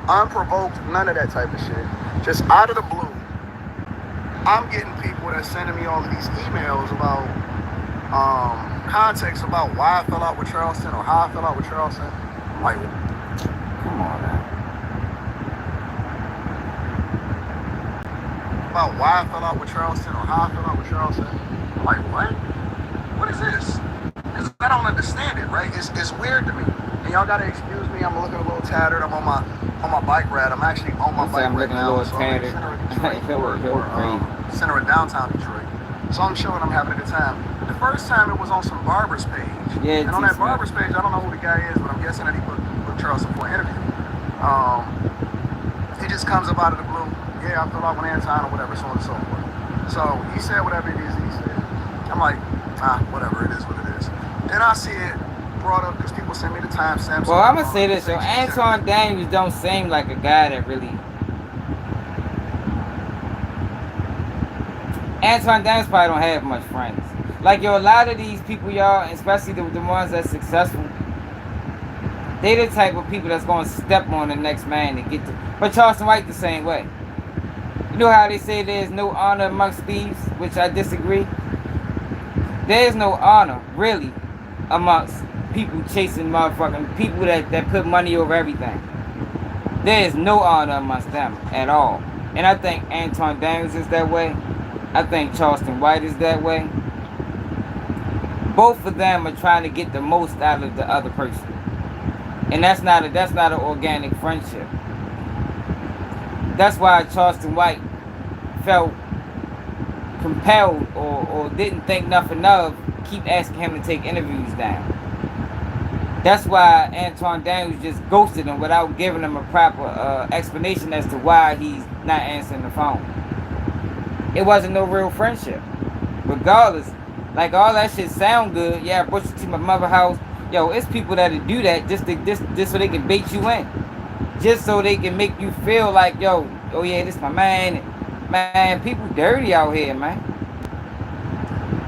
unprovoked, none of that type of shit, just out of the blue, I'm getting people that sending me all of these emails about context about why I fell out with Charleston or how I fell out with Charleston. Like, come on now. About why I fell out with Charleston or how I fell out with Charleston. Like, what? What is this? Because I don't understand it, right? It's weird to me. And y'all gotta excuse me. I'm looking a little tattered. I'm on my bike ride. I'm actually on my bike right now. So I'm in the center of Detroit, center of downtown Detroit. So I'm chilling. I'm having a good time. The first time it was on some barber's page. Yeah, and on that barber's page, I don't know who the guy is, but I'm guessing that he put Charleston for an interview. He just comes up out of the blue. Yeah, I fell out with Anton or whatever, so on and so forth. So he said whatever it is he said. I'm like, whatever, it is what it is. Then I see it brought up because people send me the timestamps. Well, I'm gonna say this, so Anton Daniels don't seem like a guy that really. Anton Daniels probably don't have much friends. Like, yo, a lot of these people, y'all, especially the ones that's successful, they the type of people that's gonna step on the next man to get to. But Charleston White the same way. You know how they say there's no honor amongst thieves, which I disagree. There's no honor, really, amongst people chasing motherfucking people that put money over everything. There is no honor amongst them at all. And I think Anton Daniels is that way. I think Charleston White is that way. Both of them are trying to get the most out of the other person. And that's not an organic friendship. That's why Charleston White felt compelled or didn't think nothing of keep asking him to take interviews down. That's why Anton Daniels just ghosted him without giving him a proper explanation as to why he's not answering the phone. It wasn't no real friendship. Regardless, like all that shit sound good. Yeah, I brought you to my mother's house. Yo, it's people that'll do that just so they can bait you in. Just so they can make you feel like, yo, oh yeah, this my man. Man, people dirty out here, man.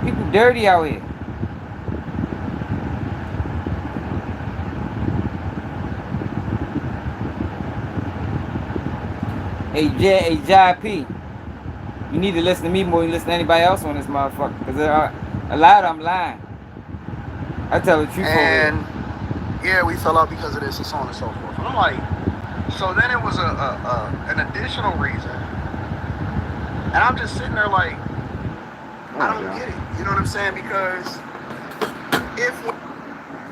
People dirty out here. Hey, JP, you need to listen to me more than you listen to anybody else on this motherfucker. Because a lot of them lying. I tell the truth. And yeah, we fell out because of this and so on and so forth. And I'm like, so then it was an additional reason. And I'm just sitting there like, I don't get it. You know what I'm saying? Because if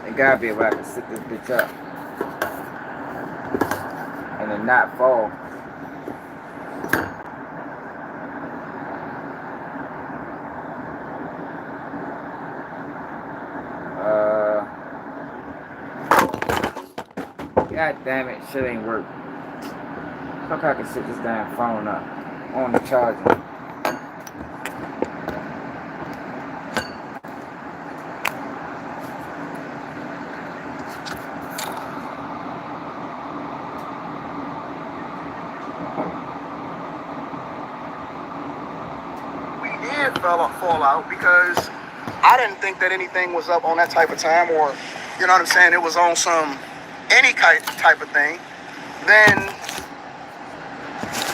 they gotta be able to sit this bitch up and then not fall. God damn it, shit ain't working. Fuck, I can sit this damn phone up on the charger. we did fall out because I didn't think that anything was up on that type of time, or you know what I'm saying, it was on some any type of thing, then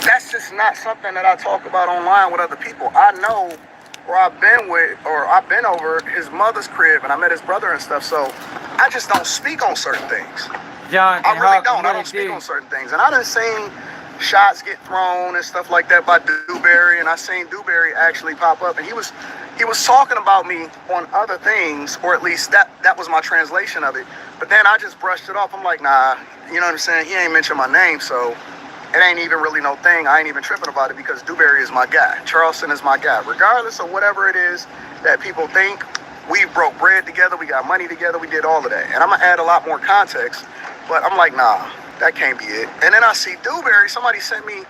that's just not something that I talk about online with other people. I know where I've been with, or I've been over his mother's crib and I met his brother and stuff, so I just don't speak on certain things. John, I really don't. I don't speak on certain things. And I done seen shots get thrown and stuff like that by Dewberry, and I seen Dewberry actually pop up, and he was talking about me on other things, or at least that was my translation of it. But then I just brushed it off. I'm like, nah, you know what I'm saying? He ain't mentioned my name, so it ain't even really no thing. I ain't even tripping about it because Dewberry is my guy. Charleston is my guy. Regardless of whatever it is that people think, we broke bread together, we got money together, we did all of that. And I'm gonna add a lot more context, but I'm like, nah, that can't be it. And then I see Dewberry. Somebody sent me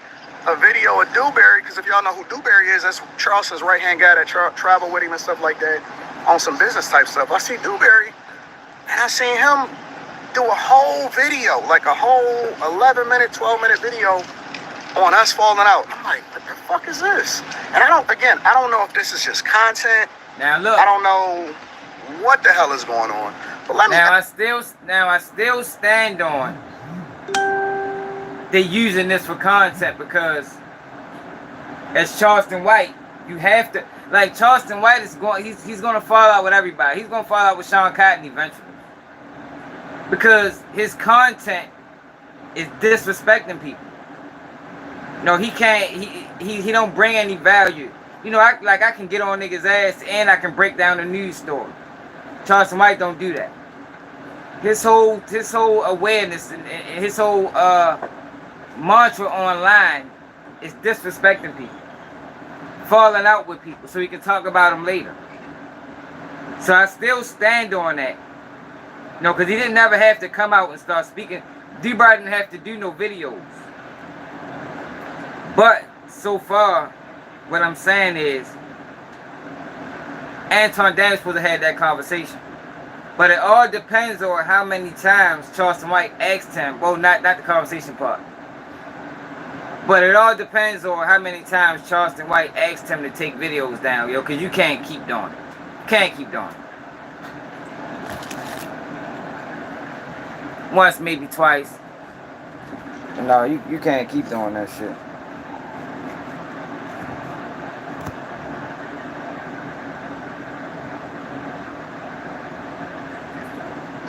a video of Dewberry, because if y'all know who Dewberry is, that's Charleston's right-hand guy that travel with him and stuff like that on some business type stuff. I see Dewberry, and I seen him do a whole video, like a whole 11-minute, 12-minute video on us falling out. I'm like, what the fuck is this? And I don't know if this is just content. Now look, I don't know what the hell is going on. But I still stand on they're using this for content, because as Charleston White, you have to, like, Charleston White is going, he's going to fall out with everybody. He's going to fall out with Sean Cotton eventually, because his content is disrespecting people. No, he can't, he don't bring any value. You know, I can get on niggas' ass and I can break down the news story. Charleston White don't do that. His whole awareness and his whole mantra online is disrespecting people, falling out with people so he can talk about them later. So I still stand on that. You know, because he didn't ever have to come out and start speaking. D-Bar didn't have to do no videos. But so far, what I'm saying is, Anton Daniels supposed to have that conversation. But it all depends on how many times Charleston White asked him. Well, not the conversation part. But it all depends on how many times Charleston White asked him to take videos down, yo, because you can't keep doing it. You can't keep doing it. Once, maybe twice. No, you can't keep doing that shit.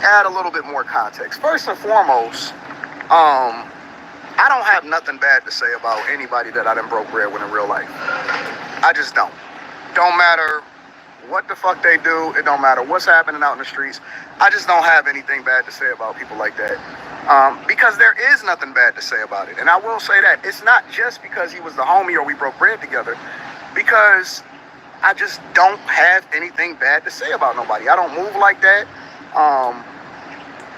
Add a little bit more context. First and foremost, I don't have nothing bad to say about anybody that I done broke bread with in real life. I just don't. Don't matter what the fuck they do. It don't matter what's happening out in the streets. I just don't have anything bad to say about people like that. Because there is nothing bad to say about it. And I will say that. It's not just because he was the homie or we broke bread together. Because I just don't have anything bad to say about nobody. I don't move like that.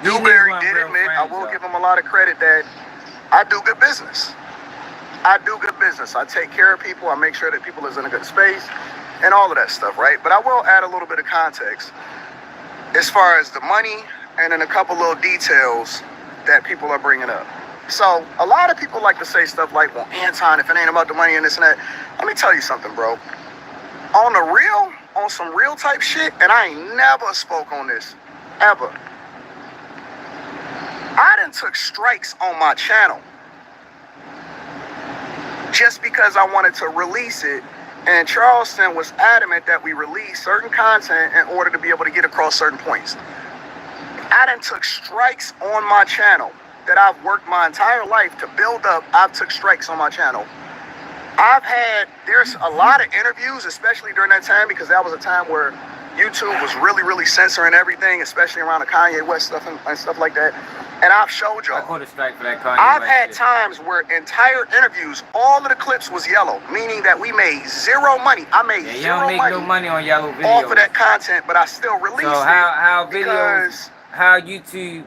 Newberry did admit, I will give him a lot of credit that I do good business. I do good business. I take care of people. I make sure that people is in a good space and all of that stuff, right? But I will add a little bit of context as far as the money and then a couple little details that people are bringing up. So a lot of people like to say stuff like, well, Anton, if it ain't about the money and this and that. Let me tell you something, bro. On the real, on some real type shit, and I ain't never spoke on this, ever. I done took strikes on my channel just because I wanted to release it, and Charleston was adamant that we release certain content in order to be able to get across certain points. I done took strikes on my channel that I've worked my entire life to build up. I've took strikes on my channel. There's a lot of interviews, especially during that time, because that was a time where YouTube was really, really censoring everything, especially around the Kanye West stuff and stuff like that. And I've showed y'all. I caught a strike for that Kanye I've West had shit. times where entire interviews, all of the clips was yellow, meaning that we made zero money. I made You zero don't make money no money on yellow videos. off of that content, but I still released So how YouTube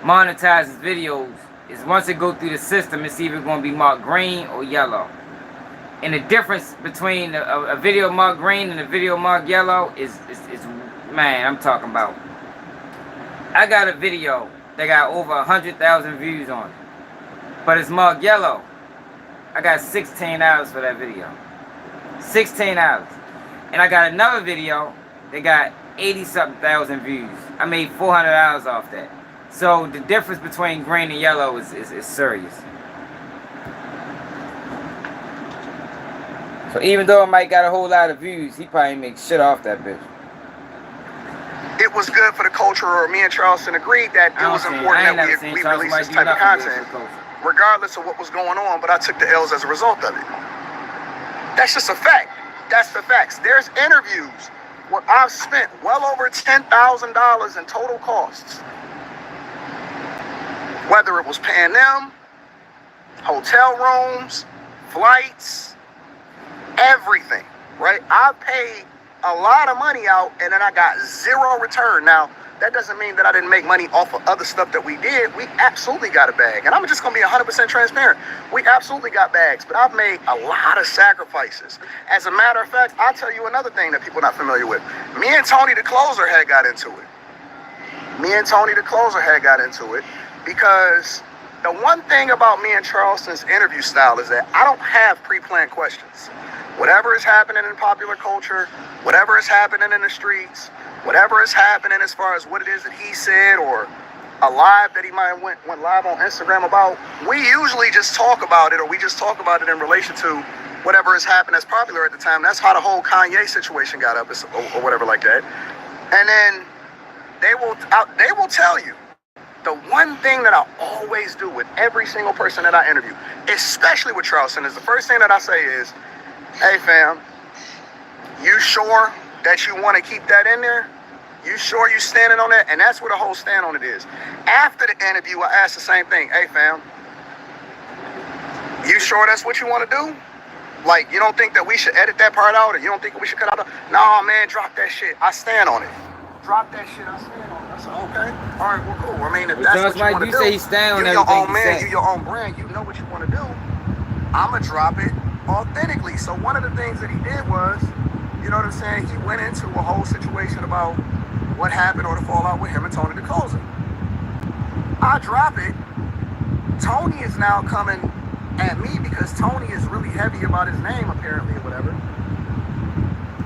monetizes videos is once it go through the system, it's either going to be marked green or yellow. And the difference between a video marked green and a video marked yellow is man, I'm talking about. I got a video that got over 100,000 views on it, but it's marked yellow. I got 16 hours for that video. 16 hours. And I got another video that got 80-something thousand views. I made 400 hours off that. So the difference between green and yellow is serious. So even though it might got a whole lot of views, he probably makes shit off that bitch. It was good for the culture, or me and Charleston agreed that it was important that we release this type of content, regardless of what was going on, but I took the L's as a result of it. That's just a fact. That's the facts. There's interviews where I've spent well over $10,000 in total costs. Whether it was paying them, hotel rooms, flights, everything, right? I paid a lot of money out and then I got zero return. Now, that doesn't mean that I didn't make money off of other stuff that we did. We absolutely got a bag. And I'm just going to be 100% transparent. We absolutely got bags, but I've made a lot of sacrifices. As a matter of fact, I'll tell you another thing that people are not familiar with. Me and Tony the Closer had got into it. Because the one thing about me and Charleston's interview style is that I don't have pre-planned questions. Whatever is happening in popular culture, whatever is happening in the streets, whatever is happening as far as what it is that he said or a live that he might have went live on Instagram about, we usually just talk about it, or we just talk about it in relation to whatever has happened that's popular at the time. That's how the whole Kanye situation got up, or whatever like that. And then they will tell you, the one thing that I always do with every single person that I interview, especially with Charleston, is the first thing that I say is, hey fam, you sure that you want to keep that in there? You sure you standing on that? And that's where the whole stand on it is. After the interview, I ask the same thing. Hey fam, you sure that's what you want to do? Like, you don't think that we should edit that part out, or you don't think we should cut out no, man, drop that shit. I stand on it. Drop that shit, I stand on it. I said, okay, all right, well, cool. I mean, if that's what you want to do, you're your own man, you're your own brand, you know what you want to do. I'm going to drop it authentically. So one of the things that he did was, you know what I'm saying, he went into a whole situation about what happened or the fallout with him and Tony the Closer. I drop it. Tony is now coming at me because Tony is really heavy about his name, apparently, or whatever.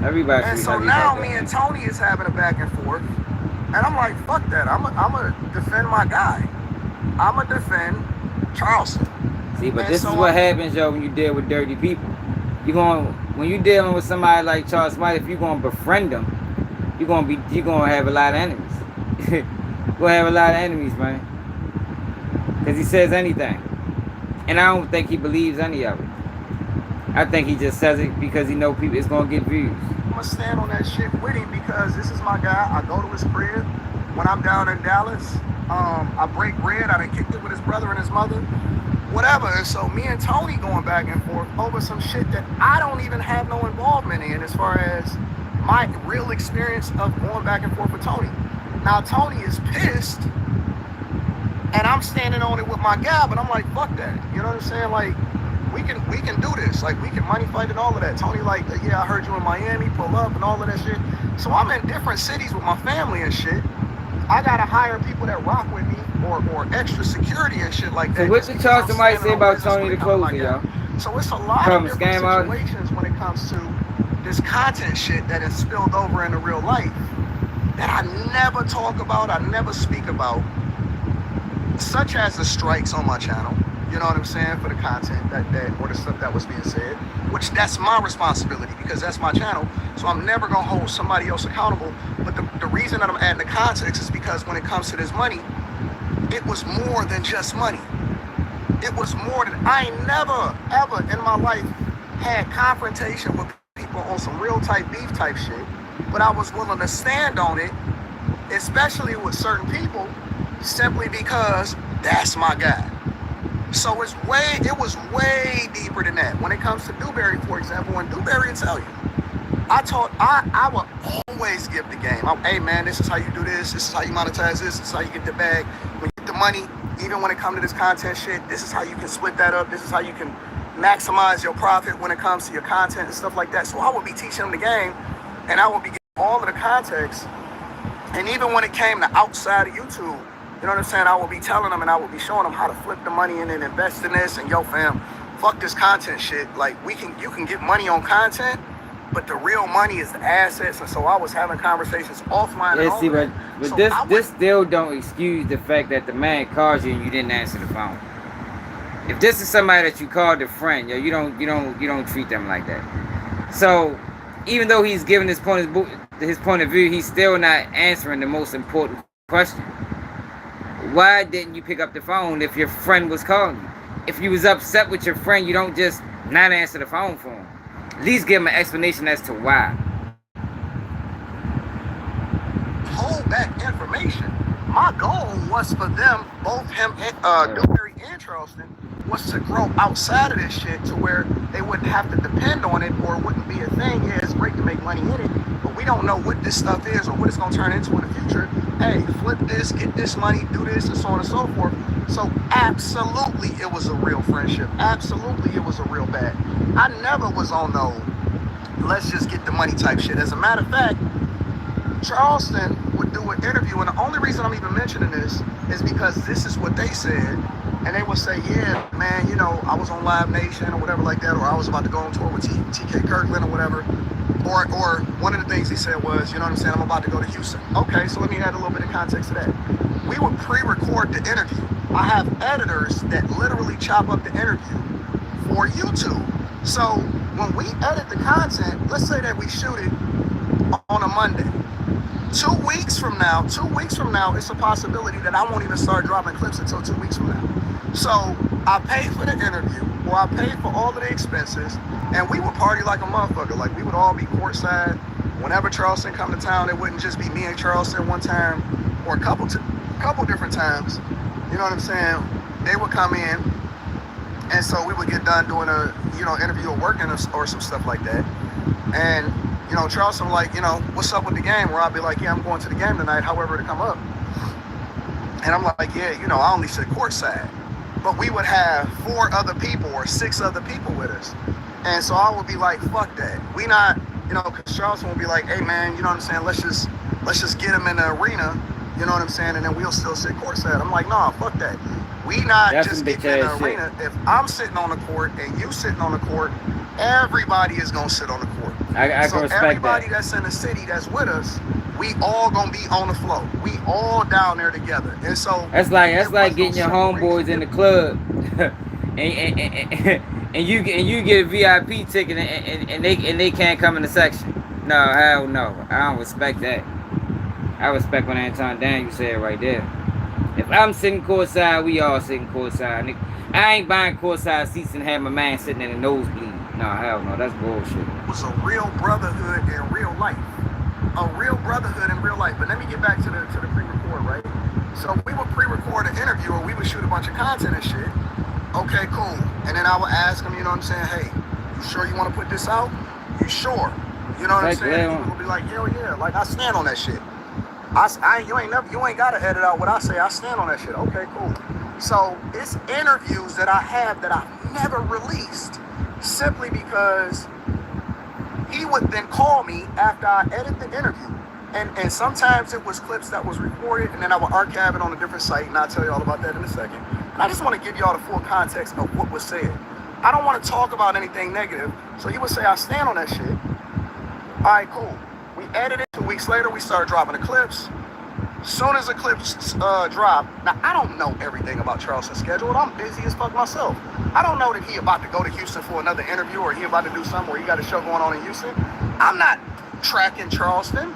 Everybody. And so now me and Tony is having a back and forth, and I'm like, fuck that. I'm gonna defend my guy. I'm gonna defend Charleston. See, but this is what happens, yo, when you deal with dirty people. When you're dealing with somebody like Charleston White, if you're gonna befriend them, you're gonna have a lot of enemies. You're gonna have a lot of enemies, man. Because he says anything. And I don't think he believes any of it. I think he just says it because he knows people it's going to get views. I'm going to stand on that shit with him because this is my guy. I go to his crib. When I'm down in Dallas, I break bread. I done kicked it with his brother and his mother. Whatever. And so me and Tony going back and forth over some shit that I don't even have no involvement in as far as my real experience of going back and forth with Tony. Now Tony is pissed and I'm standing on it with my guy, but I'm like, fuck that. You know what I'm saying? Like, we can do this. Like, we can money fight and all of that. Tony like, yeah, I heard you in Miami, pull up and all of that shit. So I'm in different cities with my family and shit. I gotta hire people that rock with me or extra security and shit like that. So what did Charleston White say about Tony the Closer, y'all? So it's a lot of different situations when it comes to this content shit that is spilled over into real life that I never talk about, I never speak about, such as the strikes on my channel. You know what I'm saying? For the content that or the stuff that was being said, which that's my responsibility because that's my channel. So I'm never gonna hold somebody else accountable. But the reason that I'm adding the context is because when it comes to this money, it was more than just money. It was more than, I ain't never ever in my life had confrontation with people on some real type beef type shit, but I was willing to stand on it, especially with certain people, simply because that's my guy. So it was way deeper than that. When it comes to Dewberry, for example, and Dewberry will tell you, I will always give the game. Hey man, this is how you do this is how you monetize this is how you get the bag. When you get the money, even when it comes to this content shit, this is how you can split that up. This is how you can maximize your profit when it comes to your content and stuff like that. So I would be teaching them the game, and I would be giving all of the context. And even when it came to outside of YouTube, you know what I'm saying? I will be telling them and I will be showing them how to flip the money in and invest in this. And yo, fam, fuck this content shit. Like, you can get money on content, but the real money is the assets. And so I was having conversations offline. Yeah, see, but so this still don't excuse the fact that the man called you and you didn't answer the phone. If this is somebody that you called a friend, yo, you don't treat them like that. So even though he's giving his point of view, he's still not answering the most important question. Why didn't you pick up the phone if your friend was calling you? If you was upset with your friend, you don't just not answer the phone for him. At least give him an explanation as to why. Hold back information. My goal was for them, both him and Dewberry and Charleston, was to grow outside of this shit to where they wouldn't have to depend on it or it wouldn't be a thing. Yeah, it's great to make money in it, but we don't know what this stuff is or what it's going to turn into in the future. Hey, flip this, get this money, do this, and so on and so forth. So absolutely it was a real friendship. Absolutely it was a real bag. I never was on no let's just get the money type shit. As a matter of fact, Charleston would do an interview, and the only reason I'm even mentioning this is because this is what they said. And they would say, yeah, man, you know, I was on Live Nation or whatever like that, or I was about to go on tour with TK Kirkland or whatever. Or one of the things he said was, you know what I'm saying, I'm about to go to Houston. Okay, so let me add a little bit of context to that. We would pre-record the interview. I have editors that literally chop up the interview for YouTube. So when we edit the content, let's say that we shoot it on a Monday. 2 weeks from now, it's a possibility that I won't even start dropping clips until 2 weeks from now. So I pay for the interview, or I pay for all of the expenses, and we would party like a motherfucker. Like, we would all be courtside. Whenever Charleston come to town, it wouldn't just be me and Charleston one time, or a couple different times. You know what I'm saying? They would come in, and so we would get done doing a, you know, interview or working or some stuff like that. And, you know, Charleston like, you know, what's up with the game? Where I'd be like, yeah, I'm going to the game tonight, however to come up. And I'm like, yeah, you know, I only sit courtside. But we would have 4 other people or 6 other people with us. And so I would be like, fuck that. We not, you know, because Charleston would be like, hey man, you know what I'm saying? Let's just get him in the arena, you know what I'm saying? And then we'll still sit courtside. I'm like, nah, fuck that. We not just get in the arena. If I'm sitting on the court and you sitting on the court, everybody is gonna sit on the court. I can respect everybody that. That's in the city that's with us, we all gonna be on the floor. We all down there together. And so that's like getting your homeboys in the club, and you get a VIP ticket and they can't come in the section. No, hell no. I don't respect that. I respect what Anton Daniels said right there. If I'm sitting courtside, we all sitting courtside. Nigga. I ain't buying courtside seats and have my man sitting in the nosebleed. Nah, hell no, that's bullshit. It was a real brotherhood in real life. A real brotherhood in real life. But let me get back to the pre-record, right? So we would pre-record an interview or we would shoot a bunch of content and shit. Okay, cool. And then I would ask him, you know what I'm saying, hey, you sure you want to put this out? You sure? You know what I'm saying? He would be like, hell yeah, like I stand on that shit. You ain't gotta edit out what I say. I stand on that shit. Okay, cool. So it's interviews that I have that I've never released simply because he would then call me after I edit the interview. And sometimes it was clips that was recorded and then I would archive it on a different site, and I'll tell you all about that in a second. And I just want to give y'all the full context of what was said. I don't want to talk about anything negative. So he would say, I stand on that shit. All right, cool. We edited it. 2 weeks later, we started dropping the clips. Soon as the clips drop, now I don't know everything about Charleston's schedule. I'm busy as fuck myself. I don't know that he about to go to Houston for another interview or he about to do something where he got a show going on in Houston. I'm not tracking Charleston.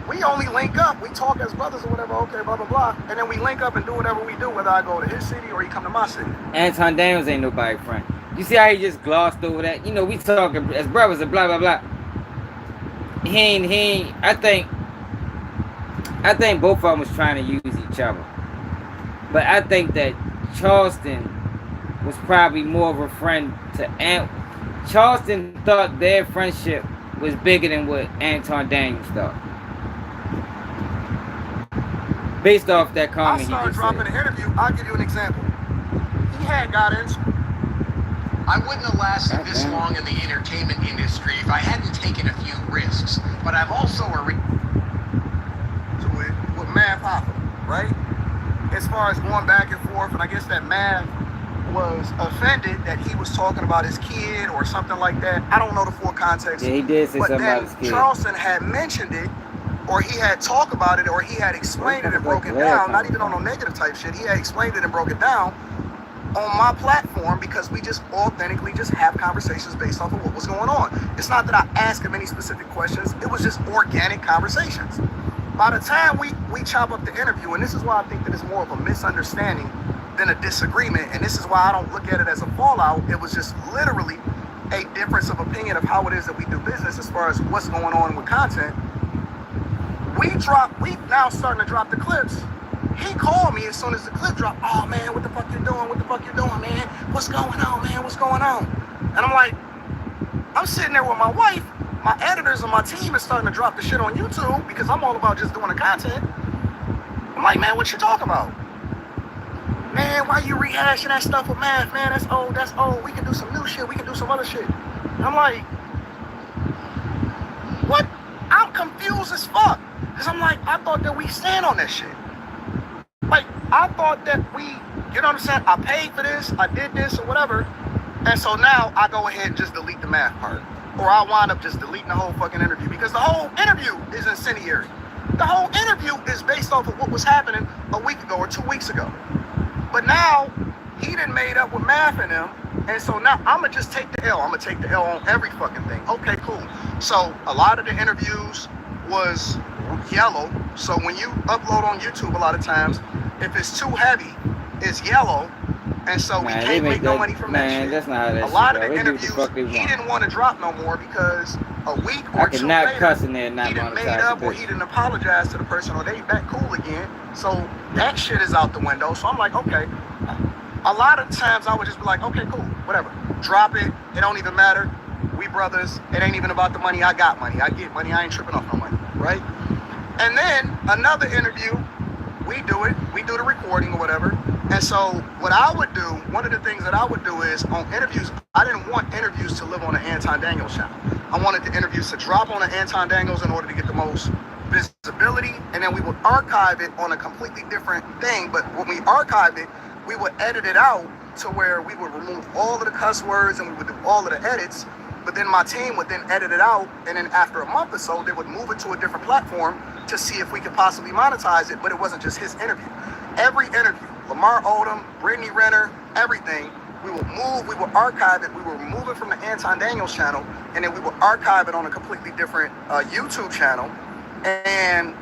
We only link up. We talk as brothers or whatever. Okay, blah, blah, blah. And then we link up and do whatever we do, whether I go to his city or he come to my city. Anton Daniels ain't nobody friend. You see how he just glossed over that? You know, we talking as brothers and blah, blah, blah. He ain't, I think both of them was trying to use each other. But I think that Charleston was probably more of a friend to Charleston thought their friendship was bigger than what Anton Daniels thought. Based off that comment he just said. I started dropping an interview. I'll give you an example. He had got into. I wouldn't have lasted this long in the entertainment industry if I hadn't taken a few risks. But I've also with Mav Hoffa, right? As far as going back and forth, and I guess that Mav was offended that he was talking about his kid or something like that. I don't know the full context. Yeah, he did say something about his kid. Charleston had mentioned it, or he had talked about it, or he had explained it and broke it down. Not even on no negative type shit. He had explained it and broke it down on my platform because we just authentically just have conversations based off of what was going on. It's not that I ask him any specific questions. It was just organic conversations. By the time we chop up the interview, and this is why I think that it's more of a misunderstanding than a disagreement, and this is why I don't look at it as a fallout. It was just literally a difference of opinion of how it is that we do business as far as what's going on with content. We now starting to drop the clips. He called me as soon as the clip dropped. Oh man, what the fuck you doing? What the fuck you doing, man? What's going on, man? What's going on? And I'm like, I'm sitting there with my wife. My editors and my team is starting to drop the shit on YouTube because I'm all about just doing the content. I'm like, man, what you talking about? Man, why you rehashing that stuff with Math, man? That's old. We can do some new shit. We can do some other shit. And I'm like, what? I'm confused as fuck. Because I'm like, I thought that we stand on that shit. Like, I thought that we, you know what I'm saying? I paid for this, I did this or whatever. And so now I go ahead and just delete the Math part. Or I wind up just deleting the whole fucking interview because the whole interview is incendiary. The whole interview is based off of what was happening a week ago or 2 weeks ago. But now he done made up with Math and them. And so now I'm going to just take the L. I'm going to take the L on every fucking thing. Okay, cool. So a lot of the interviews was yellow. So when you upload on YouTube a lot of times, if it's too heavy, it's yellow. And so we can't make no money from that shit. That's not how that a lot of the interviews, he didn't want to drop no more because a week or two later, he didn't made up or he didn't apologize to the person or they back cool again. So that shit is out the window. So I'm like, okay. A lot of times I would just be like, okay, cool, whatever. Drop it. It don't even matter. We brothers. It ain't even about the money. I got money. I get money. I ain't tripping off no money, right? And then another interview, we do it. We do the recording or whatever. And so what I would do, one of the things that I would do is on interviews, I didn't want interviews to live on the Anton Daniels channel. I wanted the interviews to drop on the Anton Daniels in order to get the most visibility. And then we would archive it on a completely different thing. But when we archive it, we would edit it out to where we would remove all of the cuss words and we would do all of the edits. But then my team would then edit it out. And then after a month or so, they would move it to a different platform to see if we could possibly monetize it. But it wasn't just his interview. Every interview, Lamar Odom, Brittany Renner, everything, we will move, we will archive it, we will remove it from the Anton Daniels channel, and then we will archive it on a completely different YouTube channel. And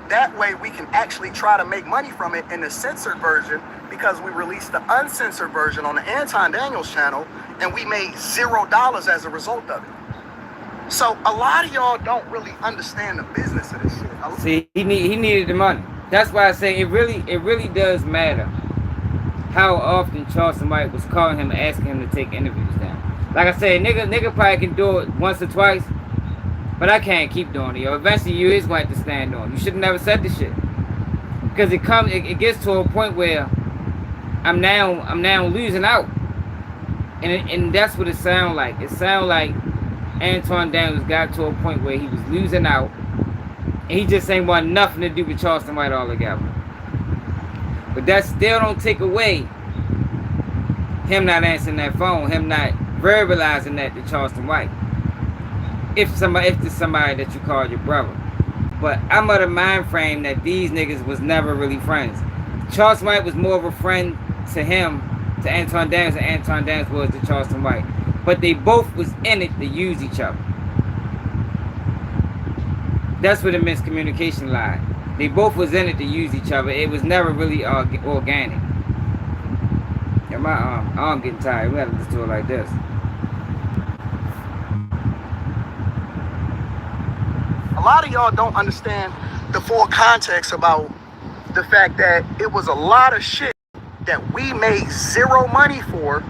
That way we can actually try to make money from it in the censored version, because we released the uncensored version on the Anton Daniels channel and we made $0 as a result of it. So a lot of y'all don't really understand the business of this shit. See, he needed the money. That's why I say it really does matter how often Charleston White was calling him, asking him to take interviews down. Like I said, nigga probably can do it once or twice, but I can't keep doing it, yo. Eventually you is going to have to stand on. You should have never said this shit. Because it gets to a point where I'm now losing out. And that's what it sounds like. It sounds like Anton Daniels got to a point where he was losing out. And he just ain't want nothing to do with Charleston White altogether. But that still don't take away him not answering that phone, him not verbalizing that to Charleston White. If it's somebody that you call your brother. But I'm of the mind frame that these niggas was never really friends. Charleston White was more of a friend to him, to Anton Daniels, than Anton Daniels was to Charleston White. But they both was in it to use each other. That's where the miscommunication lied. They both was in it to use each other. It was never really organic. Yeah, my arm getting tired. We gotta just do it like this. A lot of y'all don't understand the full context about the fact that it was a lot of shit that we made zero money for,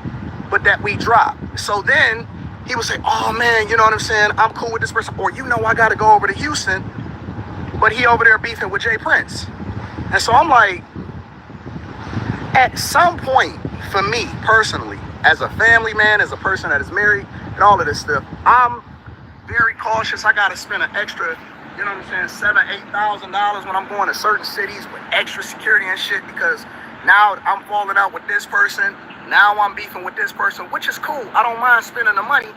but that we dropped. So then he would say, oh man, you know what I'm saying? I'm cool with this person. Or, you know, I got to go over to Houston, but he over there beefing with Jay Prince. And so I'm like, at some point, for me personally, as a family man, as a person that is married and all of this stuff, I'm very cautious. I got to spend an extra, you know what I'm saying, $7,000, $8,000 when I'm going to certain cities with extra security and shit, because now I'm falling out with this person. Now I'm beefing with this person, which is cool. I don't mind spending the money.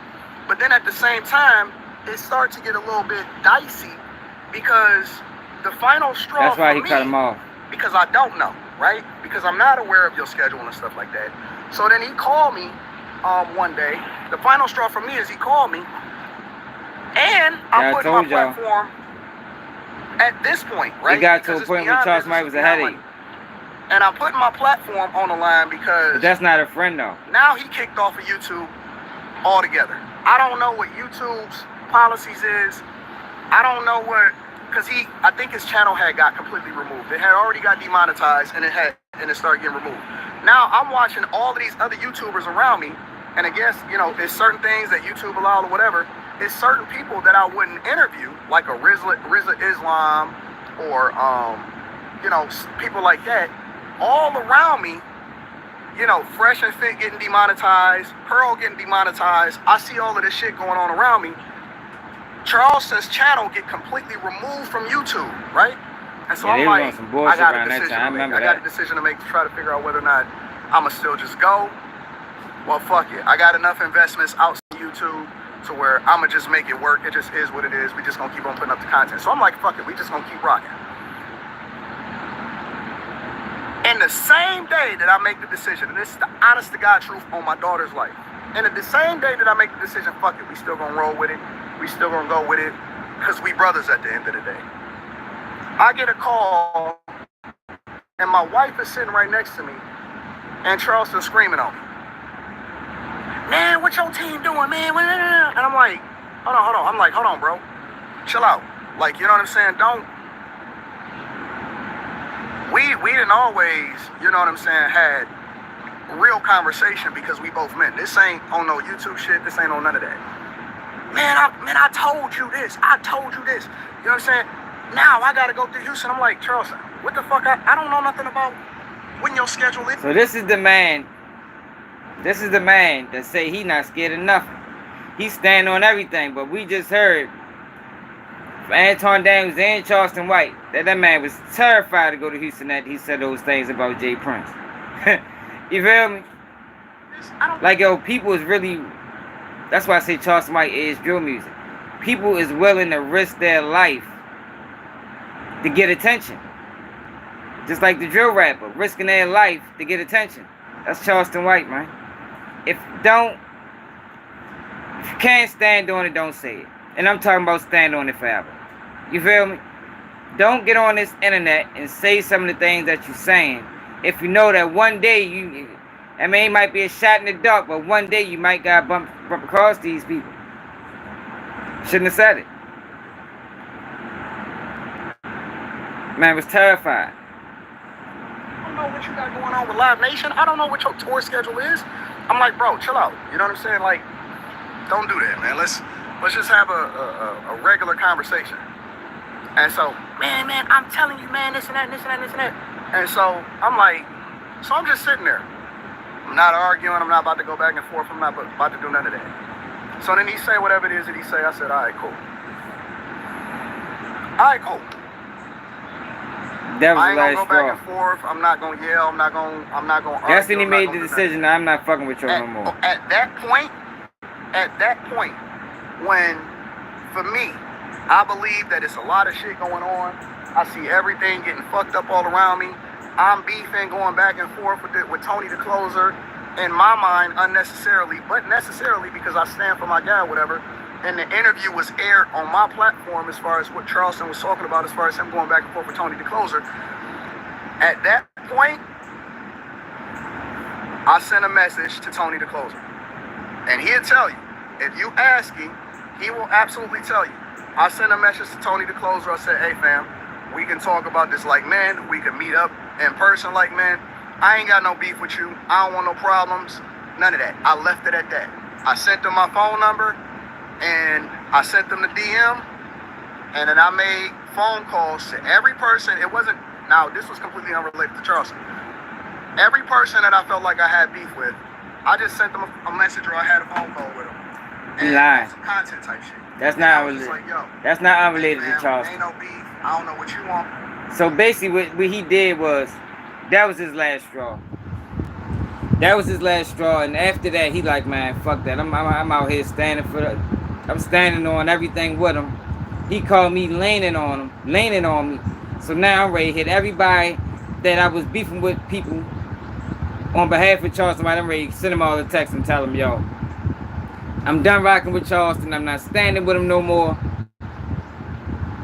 But then at the same time, it starts to get a little bit dicey, because the final straw. That's why he cut him off. Because I don't know, right? Because I'm not aware of your schedule and stuff like that. So then he called me one day. The final straw for me is he called me, and I put my platform at this point, right? It got to a point where Charleston White was a headache. And I'm putting my platform on the line because... But that's not a friend, though. Now he kicked off of YouTube altogether. I don't know what YouTube's policies is. I don't know what... Because I think his channel had got completely removed. It had already got demonetized, and it started getting removed. Now I'm watching all of these other YouTubers around me, and I guess, you know, it's certain things that YouTube allow or whatever. It's certain people that I wouldn't interview, like a Rizla Islam, or, you know, people like that. All around me, you know, Fresh and Fit getting demonetized, Pearl getting demonetized. I see all of this shit going on around me. Charleston's channel get completely removed from YouTube, right? And so I'm like, I got a decision to make. I got a decision to make to try to figure out whether or not I'ma still just go. Well, fuck it. I got enough investments outside YouTube to where I'ma just make it work. It just is what it is. We just gonna keep on putting up the content. So I'm like, fuck it. We just gonna keep rocking. And the same day that I make the decision, and this is the honest to God truth on my daughter's life, and the same day that I make the decision, fuck it, we still gonna roll with it, we still gonna go with it, because we brothers at the end of the day. I get a call, and my wife is sitting right next to me, and Charleston screaming on me. Man, what your team doing, man? And I'm like, hold on. I'm like, hold on, bro. Chill out. Like, you know what I'm saying? Don't. We didn't always, you know what I'm saying, had real conversation because we both men. This ain't on no YouTube shit. This ain't on none of that. I told you this. I told you this. You know what I'm saying? Now I got to go through Houston. I'm like, Charleston, what the fuck? I don't know nothing about when your schedule is. So this is the man that say he not scared of nothing. He stand on everything. But we just heard from Anton Daniels and Charleston White that man was terrified to go to Houston that he said those things about Jay Prince. You feel me? Like, yo, people is really... That's why I say Charleston White is drill music. People is willing to risk their life to get attention. Just like the drill rapper, risking their life to get attention. That's Charleston White, man. If you can't stand on it, don't say it. And I'm talking about stand on it forever. You feel me? Don't get on this internet and say some of the things that you're saying. If you know that one day I mean, it might be a shot in the dark, but one day you might got bump across these people. Shouldn't have said it. Man was terrified. I don't know what you got going on with Live Nation. I don't know what your tour schedule is. I'm like, bro, chill out. You know what I'm saying? Like, don't do that, man. Let's just have a regular conversation. And so, man, I'm telling you, man, this and that, and this and that, and this and that. And so I'm like, so I'm just sitting there. I'm not arguing. I'm not about to go back and forth. I'm not about to do none of that. So then he say whatever it is that he say. I said, all right, cool. All right, cool. That was I ain't the gonna last go back straw. and forth. I'm not gonna yell. I'm not gonna argue. That's when he I'm not made gonna the do decision that I'm not fucking with you no more. At that point, when, for me, I believe that it's a lot of shit going on. I see everything getting fucked up all around me. I'm beefing, going back and forth with Tony the Closer. In my mind, unnecessarily, but necessarily because I stand for my guy, whatever. And the interview was aired on my platform as far as what Charleston was talking about, as far as him going back and forth with Tony the Closer. At that point, I sent a message to Tony the Closer. And he'll tell you, if you ask him, he will absolutely tell you. I sent a message to Tony the Closer. I said, hey fam, we can talk about this like men. We can meet up in person like men. I ain't got no beef with you. I don't want no problems. None of that. I left it at that. I sent them my phone number and I sent them the DM. And then I made phone calls to every person. It wasn't, now this was completely unrelated to Charleston. Every person that I felt like I had beef with, I just sent them a message or I had a phone call with them. And lying. some content type shit. That's not unrelated. Like, yo, that's not unrelated man, to Charleston. ain't no beef. I don't know what you want. So basically what he did was, that was his last straw. That was his last straw, and after that, he like, man, fuck that. I'm out here standing I'm standing on everything with him. He called me leaning on me. So now I'm ready to hit everybody that I was beefing with people on behalf of Charleston. I'm ready to send them all a text and tell them, yo, I'm done rocking with Charleston. I'm not standing with him no more.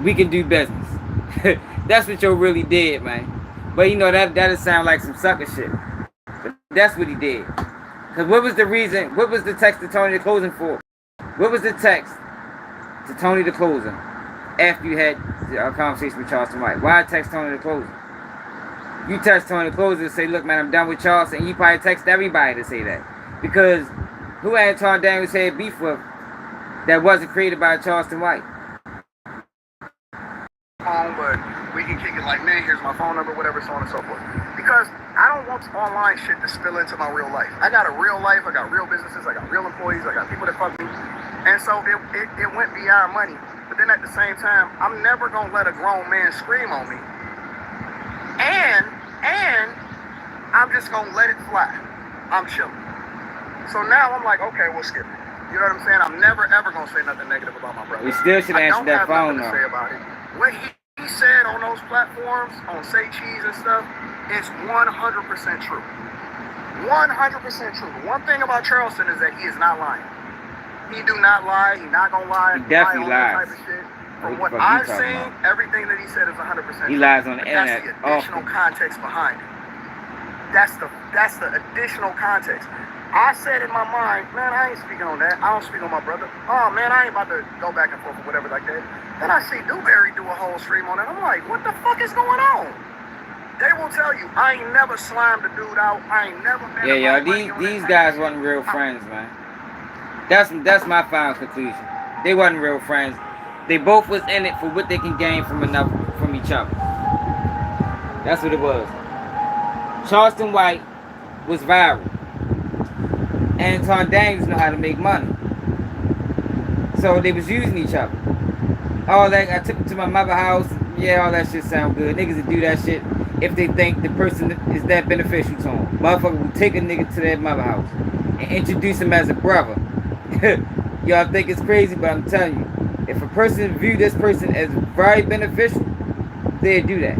We can do business. That's what Joe really did, man. But you know, that'll sound like some sucker shit. But that's what he did. Because what was the reason, what was the text to Tony the Closer for? What was the text to Tony the Closer after you had a conversation with Charleston White? Why text Tony the Closer? You text Tony the Closer and say, look man, I'm done with Charleston. And you probably text everybody to say that. Because who Anton Daniels had beef with that wasn't created by Charleston White? But we can kick it like, man, here's my phone number, whatever, so on and so forth. Because I don't want online shit to spill into my real life. I got a real life, I got real businesses, I got real employees, I got people that fuck me. And so it went beyond money. But then at the same time, I'm never gonna let a grown man scream on me. And I'm just gonna let it fly. I'm chilling. So now I'm like, okay, we'll skip it. You know what I'm saying? I'm never ever gonna say nothing negative about my brother. We still should answer that phone though. I don't have nothing to though. say about it. What he said on those platforms, on Say Cheese and stuff, is 100% true. 100% true. One thing about Charleston is that he is not lying. He do not lie. He not gonna lie. He definitely lies. Type of shit. From what I've seen, everything that he said is 100% He true. lies on the But internet. that's the additional context behind it. That's the additional context. I said in my mind, man, I ain't speaking on that. I don't speak on my brother. Oh, man, I ain't about to go back and forth or whatever like that. Then I see Dewberry do a whole stream on it. I'm like, what the fuck is going on? They will tell you, I ain't never slimed a dude out. I ain't never been. Yeah, these guys wasn't real friends, man. That's my final conclusion. They wasn't real friends. They both was in it for what they can gain from each other. That's what it was. Charleston White was viral. Anton Daniels know how to make money. So they was using each other. All that, I took him to my mother's house. Yeah, all that shit sound good. Niggas that do that shit if they think the person is that beneficial to them. Motherfucker will take a nigga to their mother's house and introduce him as a brother. Y'all think it's crazy, but I'm telling you, if a person view this person as very beneficial, they'll do that.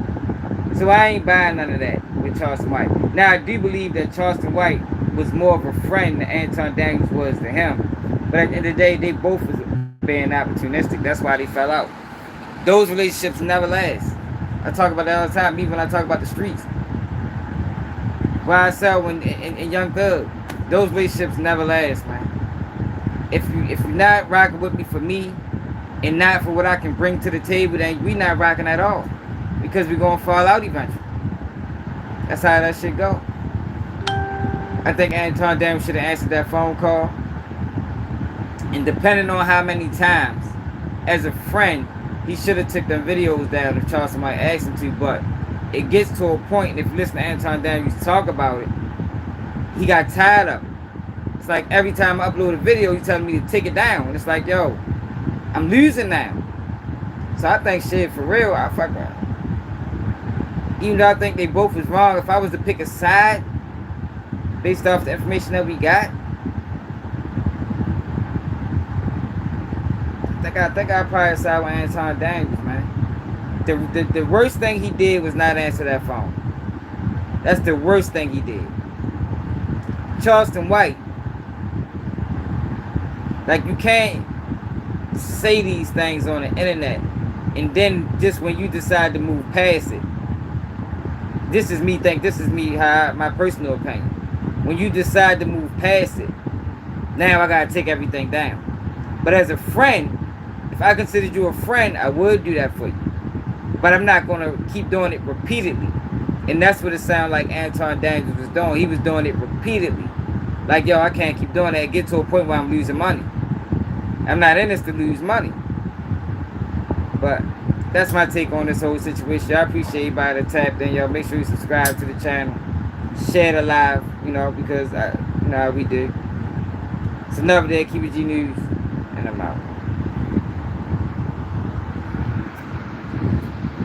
So I ain't buying none of that with Charleston White. Now I do believe that Charleston White was more of a friend than Anton Daniels was to him. But at the end of the day, they both was being opportunistic. That's why they fell out. Those relationships never last. I talk about that all the time, even when I talk about the streets. YSL and Young Thug, those relationships never last, man. If you're not rocking with me for me, and not for what I can bring to the table, then we not rocking at all. Because we're gonna fall out eventually. That's how that shit go. I think Anton Daniels should have answered that phone call. And depending on how many times, as a friend, he should have took them videos down if Charleston White asked him to, but it gets to a point, and if you listen to Anton Daniels talk about it, he got tired of it. It's like every time I upload a video, he's telling me to take it down. And it's like, yo, I'm losing now. So I think shit, for real, I fuck around. Even though I think they both was wrong, if I was to pick a side based off the information that we got, I think I'd probably side with Anton Daniels, man. The worst thing he did was not answer that phone. That's the worst thing he did. Charleston White, like, you can't say these things on the internet and then just when you decide to move past it, this is me, my personal opinion. When you decide to move past it, now I gotta take everything down. But as a friend, if I considered you a friend, I would do that for you. But I'm not gonna keep doing it repeatedly. And that's what it sounded like Anton Daniels was doing. He was doing it repeatedly. Like, yo, I can't keep doing that. Get to a point where I'm losing money. I'm not in this to lose money. But that's my take on this whole situation. I appreciate everybody that tapped in, yo. Make sure you subscribe to the channel. Share the live, because you know how we do. It's another day, Keep It G News, and I'm out.